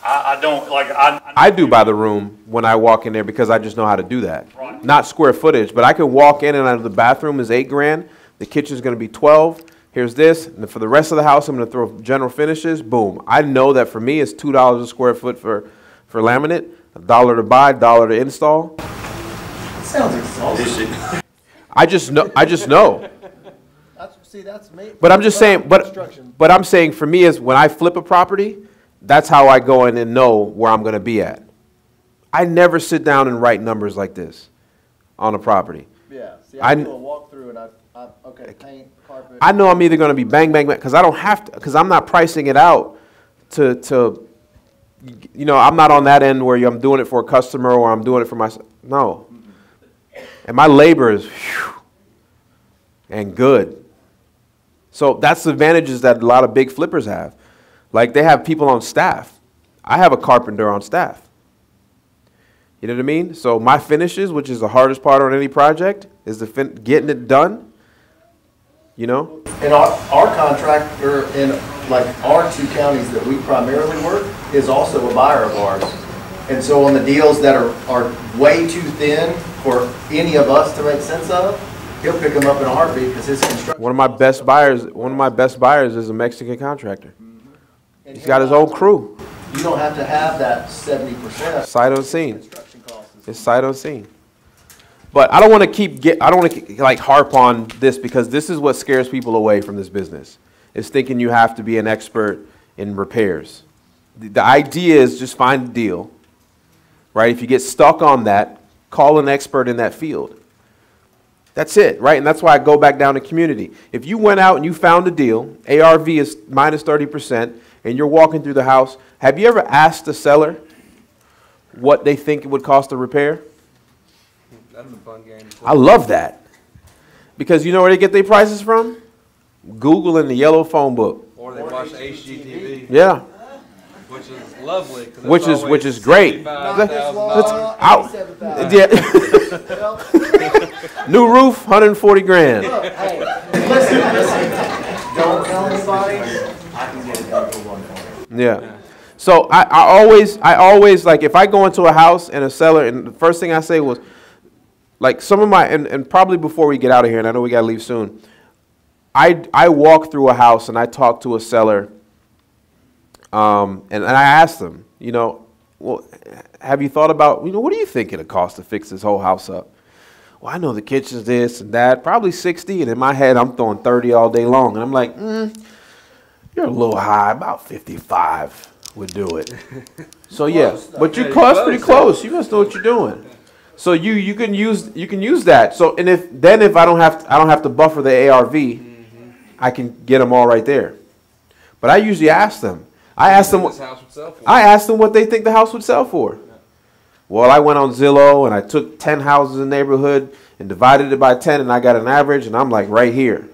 I don't like I do by the room when I walk in there because I just know how to do that. Right. Not square footage, but I can walk in and out of the bathroom is $8 grand. The kitchen's going to be 12. Here's this, and for the rest of the house, I'm going to throw general finishes. Boom. I know that for me, it's $2 a square foot for laminate, $1 to buy, $1 to install. Sounds exhausting. I just know. That's me. But I'm just saying, but I'm saying for me is when I flip a property, that's how I go in and know where I'm going to be at. I never sit down and write numbers like this on a property. Yeah. See, I do a walkthrough and okay, paint, carpet. I know I'm either going to be bang, bang, bang, because I don't have to, because I'm not pricing it out to, you know, I'm not on that end where I'm doing it for a customer or I'm doing it for myself. No. And my labor is whew, and good. So that's the advantages that a lot of big flippers have. Like they have people on staff. I have a carpenter on staff. You know what I mean? So my finishes, which is the hardest part on any project, is getting it done. You know? And our contractor in like our two counties that we primarily work is also a buyer of ours. And so on the deals that are way too thin for any of us to make sense of, he'll pick them up in a heartbeat because his construction. One of my best buyers is a Mexican contractor. He's got his own crew. You don't have to have that 70%. Sight unseen. It's sight unseen. But I don't want to like harp on this because this is what scares people away from this business. Is thinking you have to be an expert in repairs. The idea is just find a deal, right? If you get stuck on that, call an expert in that field. That's it, right? And that's why I go back down to community. If you went out and you found a deal, ARV is minus 30%, and you're walking through the house, have you ever asked the seller what they think it would cost to repair? That's a fun game. I love that. Because you know where they get their prices from? Google and the yellow phone book. Or they watch HGTV. Yeah. Which is lovely. Which is great. New roof, 140 grand. Hey, listen. Don't tell anybody. I can get it done for $140. Yeah. So I always like if I go into a house and a seller, and the first thing I say was, like some of my, and probably before we get out of here, and I know we got to leave soon, I walk through a house and I talk to a seller, and I ask them, you know, well, have you thought about, you know, what do you think it'll cost to fix this whole house up? Well, I know the kitchen's this and that, probably 60, and in my head I'm throwing 30 all day long, and I'm like, you're a little high, about 55 would do it. So yeah, but you're close, pretty close. You must know what you're doing. So you can use that. So and if I don't have to buffer the ARV, I can get them all right there. But I usually ask them. I ask them what they think the house would sell for. Well, I went on Zillow and I took 10 houses in the neighborhood and divided it by 10 and I got an average and I'm like right here.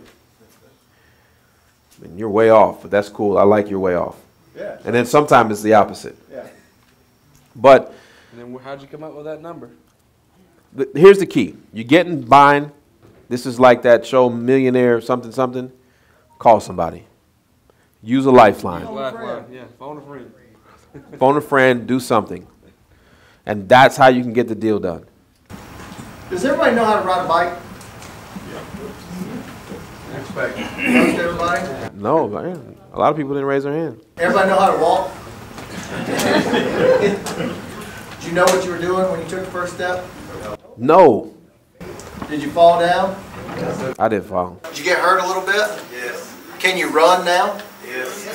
And you're way off, but that's cool. I like your way off. Yeah. And then sometimes it's the opposite. Yeah. But And then how'd you come up with that number? Here's the key. You're getting buying. This is like that show Millionaire something something. Call somebody. Use a lifeline. Yeah, phone a friend. Phone a friend, do something. And that's how you can get the deal done. Does everybody know how to ride a bike? Most everybody? No, man. A lot of people didn't raise their hand. Everybody know how to walk? Did you know what you were doing when you took the first step? No. Did you fall down? I didn't fall. Did you get hurt a little bit? Yes. Can you run now? Yes.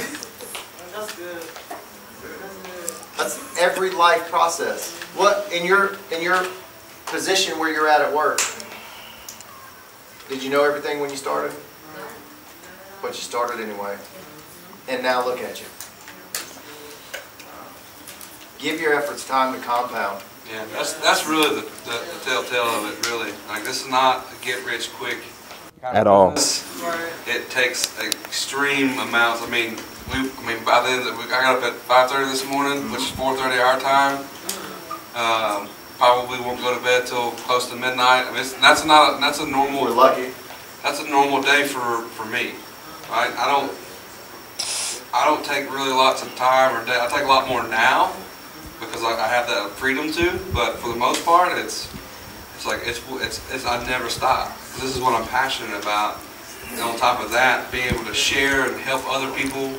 That's every life process. What in your position where you're at work? Did you know everything when you started? But you started anyway. And now look at you. Give your efforts time to compound. Yeah, that's really the telltale of it, really. Like, this is not a get-rich-quick at all. It takes extreme amounts. I mean, by then, I got up at 5:30 this morning, which is 4:30 our time. Probably won't go to bed till close to midnight. I mean, that's a normal. We're lucky. That's a normal day for me, right? I don't take really lots of time or day. I take a lot more now because I have that freedom to. But for the most part, it's I never stop. This is what I'm passionate about. And on top of that, being able to share and help other people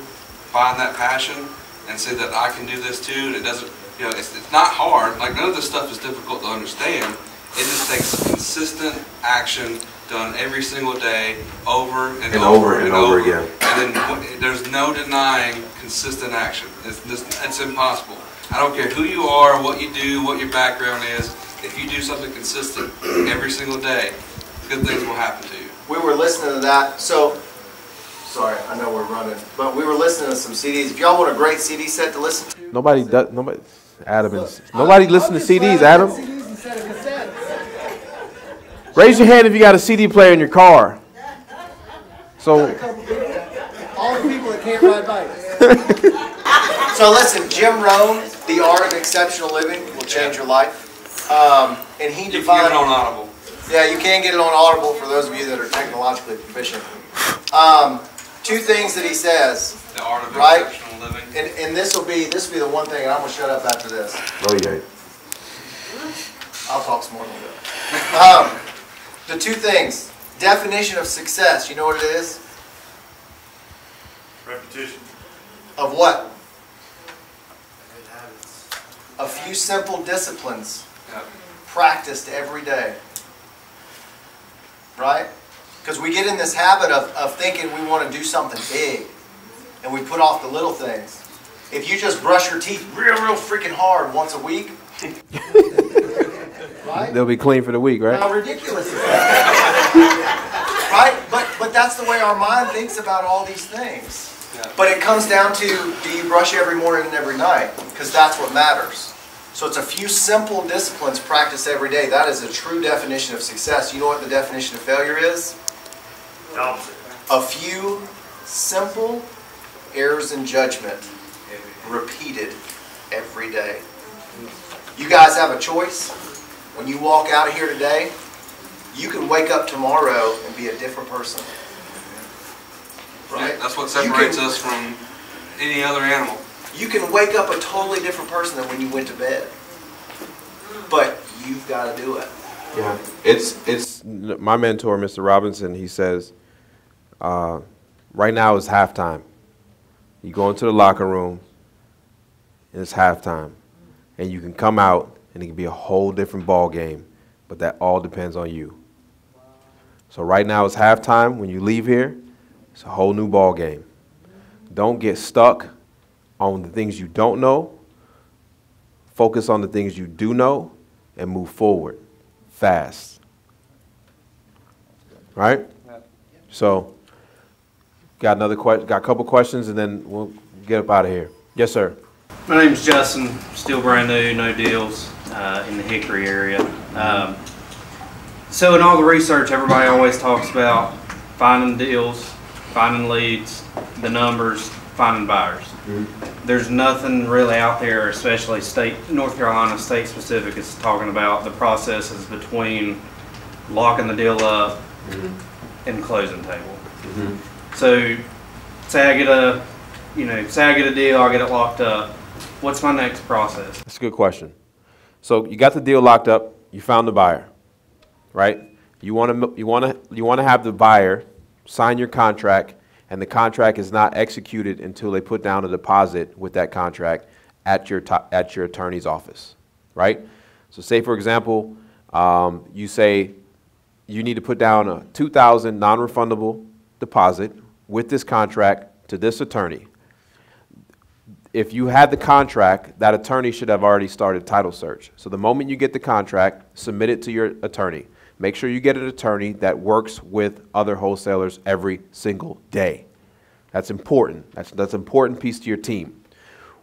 find that passion and see that I can do this too. And it doesn't, it's not hard. Like, none of this stuff is difficult to understand. It just takes consistent action done every single day, over and over again. And then there's no denying consistent action. It's impossible. I don't care who you are, what you do, what your background is. If you do something consistent every single day, good things will happen to you. We were listening to that. So, sorry, I know we're running, but we were listening to some CDs. If y'all want a great CD set to listen to, Nobody listens to CDs, Adam. Raise your hand if you got a CD player in your car. So, all the people that can't ride bikes. So listen, Jim Rohn, The Art of Exceptional Living will change your life. And he defined. You can get it on Audible. Yeah, you can get it on Audible for those of you that are technologically proficient. Two things that he says. The Art of right? Exceptional Living. And this will be the one thing, and I'm gonna shut up after this. Oh yeah. I'll talk some more than that. The two things. Definition of success. You know what it is? Repetition. Of what? A few simple disciplines practiced every day. Right? Because we get in this habit of thinking we want to do something big. And we put off the little things. If you just brush your teeth real freaking hard once a week, right? They'll be clean for the week, right? How ridiculous is that? Right? But that's the way our mind thinks about all these things. Yeah. But it comes down to, do you brush every morning and every night? Because that's what matters. So it's a few simple disciplines practiced every day. That is a true definition of success. You know what the definition of failure is? The opposite. A few simple errors in judgment repeated every day. You guys have a choice. When you walk out of here today, you can wake up tomorrow and be a different person. Right? Yeah, that's what separates us from any other animal. You can wake up a totally different person than when you went to bed. But you've got to do it. Yeah. It's my mentor, Mr. Robinson, he says, right now is halftime. You go into the locker room, and it's halftime. And you can come out, and it can be a whole different ball game. But that all depends on you. So right now it's halftime. When you leave here, it's a whole new ball game. Don't get stuck on the things you don't know. Focus on the things you do know and move forward. fast. Right? So, got another got a couple questions, and then we'll get up out of here. Yes, sir. My name's Justin. Still brand new, no deals in the Hickory area. So in all the research, everybody always talks about finding deals, finding leads, the numbers, finding buyers. There's nothing really out there, especially North Carolina state specific, is talking about the processes between locking the deal up and closing table. So say I get a deal, I get it locked up. What's my next process? That's a good question. So you got the deal locked up, you found the buyer, right? You want to have the buyer sign your contract, and the contract is not executed until they put down a deposit with that contract at your attorney's office, right? So say, for example, you say you need to put down a $2,000 non-refundable deposit with this contract to this attorney. If you had the contract, that attorney should have already started title search. So the moment you get the contract, submit it to your attorney. Make sure you get an attorney that works with other wholesalers every single day. That's important. That's an important piece to your team.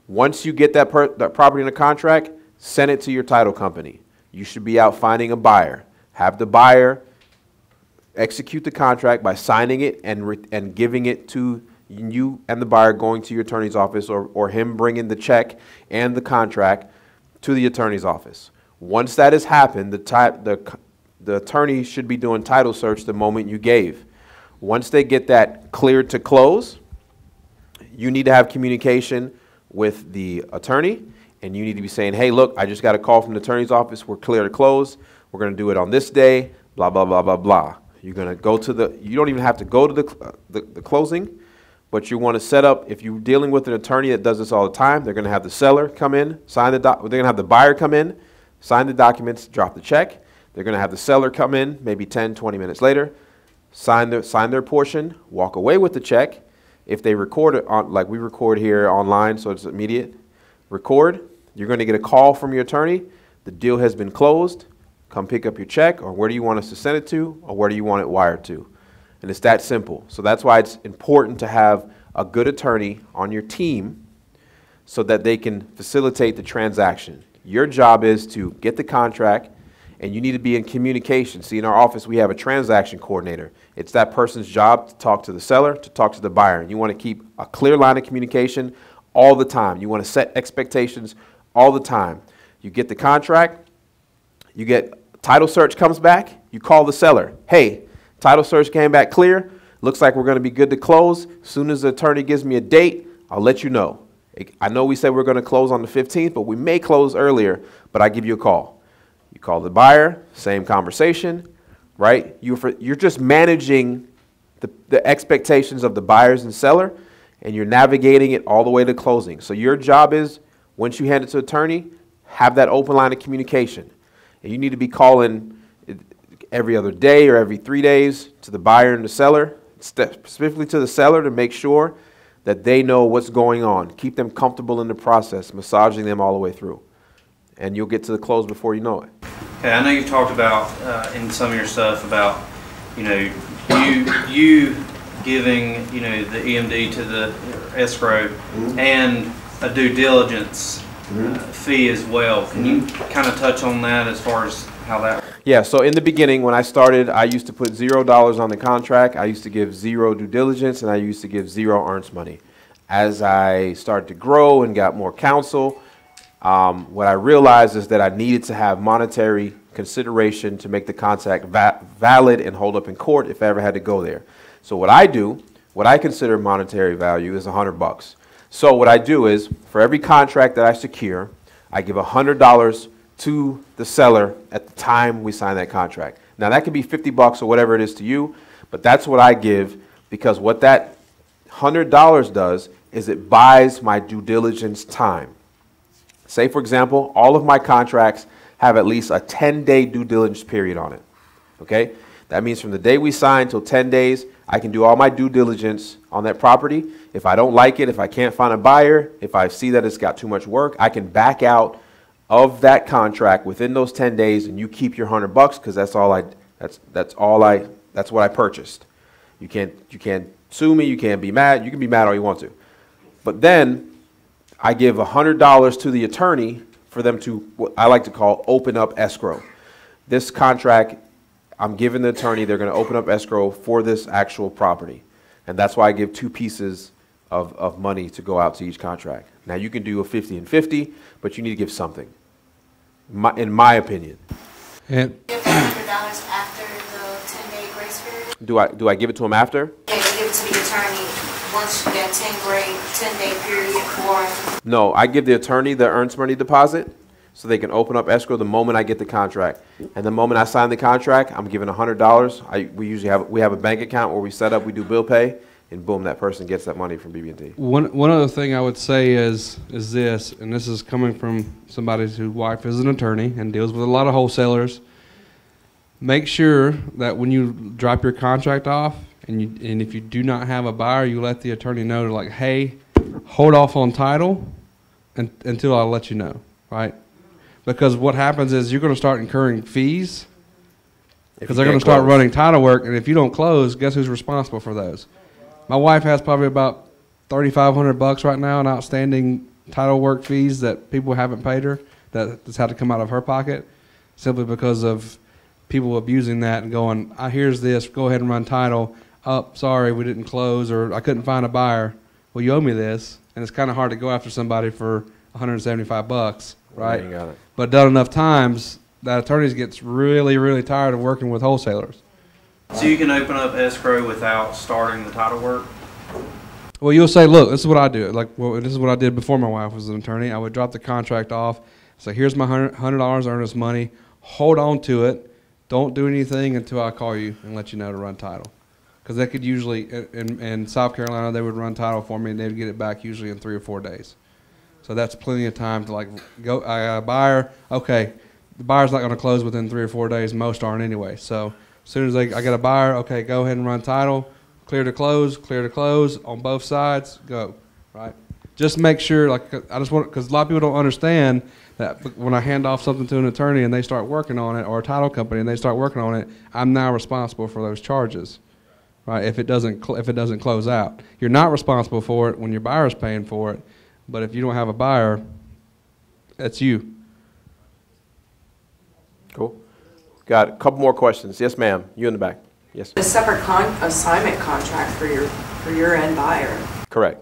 Once you get that property in a contract, send it to your title company. You should be out finding a buyer. Have the buyer execute the contract by signing it and giving it to you and the buyer, going to your attorney's office, or him bringing the check and the contract to the attorney's office. Once that has happened, the attorney should be doing title search the moment you gave. Once they get that cleared to close, you need to have communication with the attorney, and you need to be saying, hey, look, I just got a call from the attorney's office. We're clear to close. We're going to do it on this day, blah, blah, blah, blah, blah. You're going to go to you don't even have to go to the closing, but you want to set up, if you're dealing with an attorney that does this all the time, they're going to have the seller come in, sign they're going to have the buyer come in, sign the documents, drop the check. They're going to have the seller come in maybe 10, 20 minutes later, sign their portion, walk away with the check. If they record it, like we record here online, so it's immediate, record, you're going to get a call from your attorney. The deal has been closed. Come pick up your check, or where do you want us to send it to, or where do you want it wired to? And it's that simple. So that's why it's important to have a good attorney on your team so that they can facilitate the transaction. Your job is to get the contract, and you need to be in communication. See, in our office, we have a transaction coordinator. It's that person's job to talk to the seller, to talk to the buyer. And you want to keep a clear line of communication all the time. You want to set expectations all the time. You get the contract, you get title search comes back, you call the seller. Hey, title search came back clear. Looks like we're going to be good to close. As soon as the attorney gives me a date, I'll let you know. I know we said we're going to close on the 15th, but we may close earlier, but I give you a call. You call the buyer, same conversation, right? You're just managing the expectations of the buyers and seller, and you're navigating it all the way to closing. So your job is, once you hand it to an attorney, have that open line of communication. And you need to be calling every other day or every 3 days to the buyer and the seller, specifically to the seller, to make sure that they know what's going on. Keep them comfortable in the process, massaging them all the way through. And you'll get to the close before you know it. Okay, I know you talked about in some of your stuff about, you giving, the EMD to the escrow and a due diligence fee as well. Can you kind of touch on that as far as how that? Yeah, so in the beginning, when I started, I used to put $0 on the contract. I used to give 0 due diligence, and I used to give 0 earnest money. As I started to grow and got more counsel, what I realized is that I needed to have monetary consideration to make the contract valid and hold up in court if I ever had to go there. So what I do, what I consider monetary value, is $100. So what I do is, for every contract that I secure, I give $100 to the seller at the time we sign that contract. Now that could be $50 or whatever it is to you, but that's what I give, because what that $100 does is it buys my due diligence time. Say, for example, all of my contracts have at least a 10-day due diligence period on it. Okay? That means from the day we sign till 10 days, I can do all my due diligence on that property. If I don't like it, if I can't find a buyer, if I see that it's got too much work, I can back out of that contract within those 10 days, and you keep your $100 because that's what I purchased. You can't sue me. You can't be mad. You can be mad all you want to. But then I give $100 to the attorney for them to, what I like to call, open up escrow. This contract, I'm giving the attorney, they're going to open up escrow for this actual property. And that's why I give 2 pieces of money to go out to each contract. Now, you can do a 50 and 50, but you need to give something, in my opinion. And give $100 after the 10-day grace period? Do I give it to him after? Yeah, you give it to the attorney once you get 10-day period for... No, I give the attorney the earnest money deposit so they can open up escrow the moment I get the contract. And the moment I sign the contract, I'm giving $100. We have a bank account where we set up, we do bill pay, and boom, that person gets that money from BB&T. One other thing I would say is this, and this is coming from somebody whose wife is an attorney and deals with a lot of wholesalers. Make sure that when you drop your contract off, and if you do not have a buyer, you let the attorney know, like, hey, hold off on title until I let you know, right? Because what happens is you're going to start incurring fees because they're going to start running title work, and if you don't close, guess who's responsible for those? My wife has probably about $3,500 right now in outstanding title work fees that people haven't paid her, that's had to come out of her pocket, simply because of people abusing that and going, here's this, go ahead and run title. Sorry, we didn't close, or I couldn't find a buyer. Well, you owe me this, and it's kind of hard to go after somebody for $175, right? Got it. But done enough times, that attorney gets really, really tired of working with wholesalers. So you can open up escrow without starting the title work? Well, you'll say, look, this is what I do. This is what I did before my wife was an attorney. I would drop the contract off. So here's my $100 earnest money. Hold on to it. Don't do anything until I call you and let you know to run title. Because they could usually, in South Carolina, they would run title for me, and they'd get it back usually in 3 or 4 days. So that's plenty of time to go. I got a buyer. Okay, the buyer's not going to close within 3 or 4 days. Most aren't anyway. So as soon as I got a buyer, okay, go ahead and run title. Clear to close on both sides. Go, right? Just make sure. Because a lot of people don't understand that when I hand off something to an attorney and they start working on it, or a title company and they start working on it, I'm now responsible for those charges. Right, if it doesn't close out, you're not responsible for it when your buyer's paying for it. But if you don't have a buyer, that's you. Cool. Got a couple more questions. Yes, ma'am. You in the back. Yes. A separate assignment contract for your end buyer. Correct.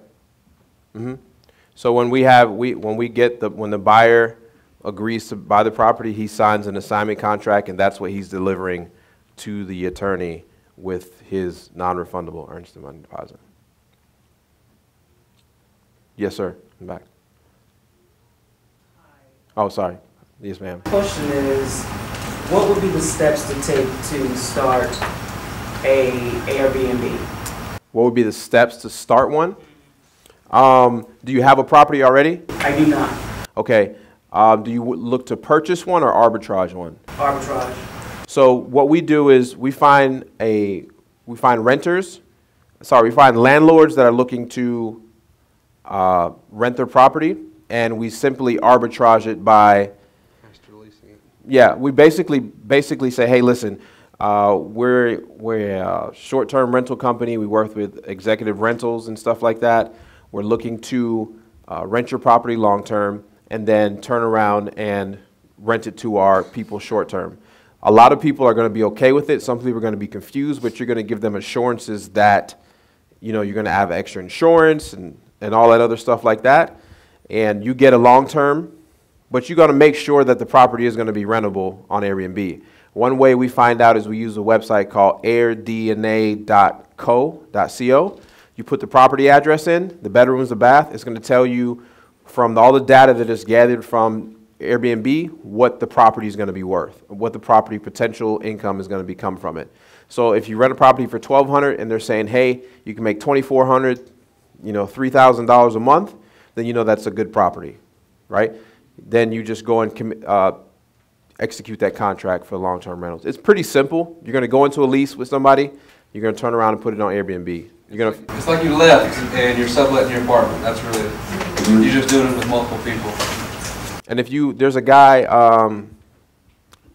So when when the buyer agrees to buy the property, he signs an assignment contract, and that's what he's delivering to the attorney with his non-refundable earnest money deposit. Yes, sir. In the back. Oh, sorry. Yes, ma'am. Question is, what would be the steps to take to start a Airbnb? What would be the steps to start one? Do you have a property already? I do not. Okay. Do you look to purchase one or arbitrage one? Arbitrage. So what we do is we find landlords that are looking to rent their property, and we simply arbitrage it by. Yeah, we basically say, hey, listen, we're a short-term rental company. We work with executive rentals and stuff like that. We're looking to rent your property long-term and then turn around and rent it to our people short-term. A lot of people are going to be okay with it. Some people are going to be confused, but you're going to give them assurances that, you're going to have extra insurance and all that other stuff like that. And you get a long-term, but you got to make sure that the property is going to be rentable on Airbnb. One way we find out is we use a website called airdna.co. You put the property address in, the bedrooms, the bath. It's going to tell you from all the data that is gathered from Airbnb what the property is going to be worth, what the property potential income is going to become from it. So if you rent a property for $1,200 and they're saying, hey, you can make $2,400, $3,000 a month, then that's a good property, right? Then you just go and execute that contract for long-term rentals. It's pretty simple. You're going to go into a lease with somebody. You're going to turn around and put it on Airbnb. It's like you left and you're subletting your apartment. That's really it. You're just doing it with multiple people. And if you, there's a guy,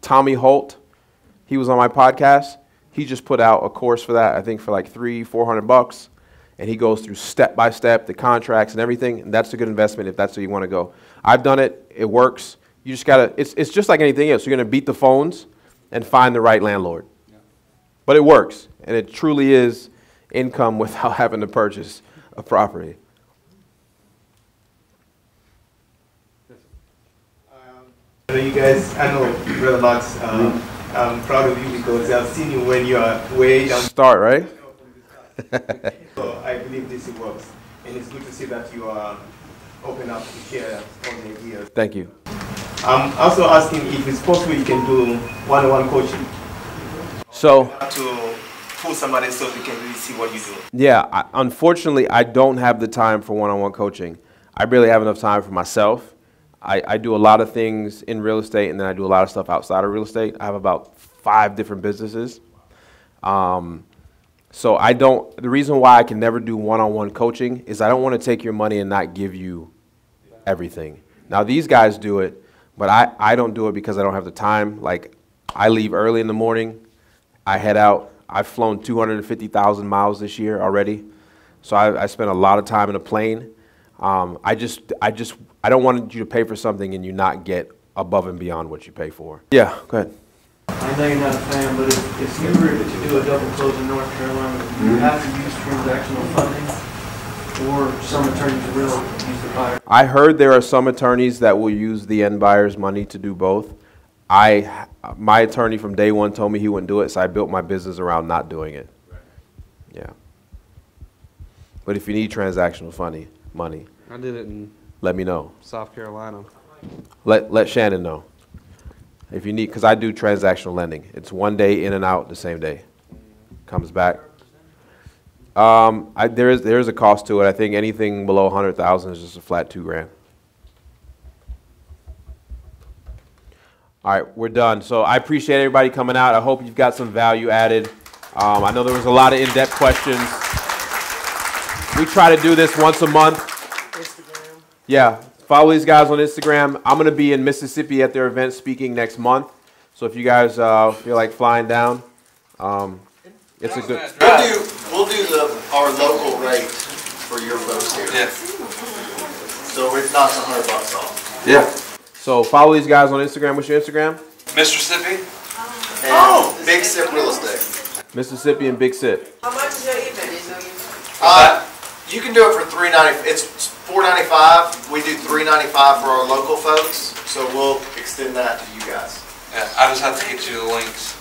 Tommy Holt, he was on my podcast. He just put out a course for that, I think for like $300-400, and he goes through step by step the contracts and everything. And that's a good investment if that's where you want to go. I've done it. It works. You just gotta. It's just like anything else. You're gonna beat the phones and find the right landlord. Yeah. But it works, and it truly is income without having to purchase a property. You guys, I know Brother Max, I'm proud of you because I've seen you when you are way down. Start, right? So I believe this works, and it's good to see that you are open up to share all the ideas. Thank you. I'm also asking if it's possible you can do one-on-one coaching. So to pull somebody so they can really see what you do. Yeah, unfortunately, I don't have the time for one-on-one coaching. I barely have enough time for myself. I do a lot of things in real estate, and then I do a lot of stuff outside of real estate. I have about 5 different businesses. So I don't, the reason why I can never do one-on-one coaching is I don't want to take your money and not give you everything. Now, these guys do it, but I don't do it because I don't have the time. Like, I leave early in the morning. I head out. I've flown 250,000 miles this year already. So I spend a lot of time in a plane. I don't want you to pay for something and you not get above and beyond what you pay for. Yeah, go ahead. I know you're not a fan, but if you were to do a double close in North Carolina, you have to use transactional funding, or some attorneys will use the buyer. I heard there are some attorneys that will use the end buyer's money to do both. My attorney from day one told me he wouldn't do it, so I built my business around not doing it. Yeah. But if you need transactional money, I did it in let me know. South Carolina. Let Shannon know. If you need, because I do transactional lending. It's one day in and out the same day. Comes back. There is a cost to it. I think anything below 100,000 is just a flat $2,000. All right, we're done. So I appreciate everybody coming out. I hope you've got some value added. I know there was a lot of in-depth questions. We try to do this once a month. Instagram. Yeah, follow these guys on Instagram. I'm going to be in Mississippi at their event speaking next month. So if you guys feel like flying down, it's a good. We'll do our local rate for your folks here. Yeah. So it's not $100 off. Yeah. So follow these guys on Instagram. What's your Instagram? Mississippi. And Big Sip Real Estate. Mississippi and Big Sip. How much is your event? You can do it for $3.95. It's $4.95. We do $3.95 for our local folks. So we'll extend that to you guys. Yeah, I just have to get you the links.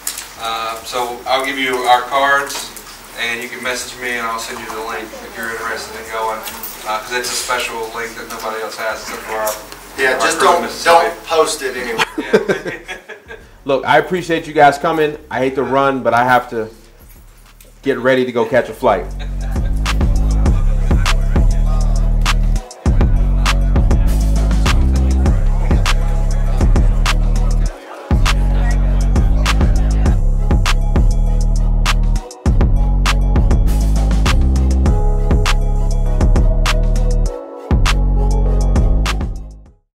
So I'll give you our cards, and you can message me, and I'll send you the link if you're interested in going. Because it's a special link that nobody else has except for our. Yeah, just don't post it anyway. Yeah. Look, I appreciate you guys coming. I hate to run, but I have to get ready to go catch a flight.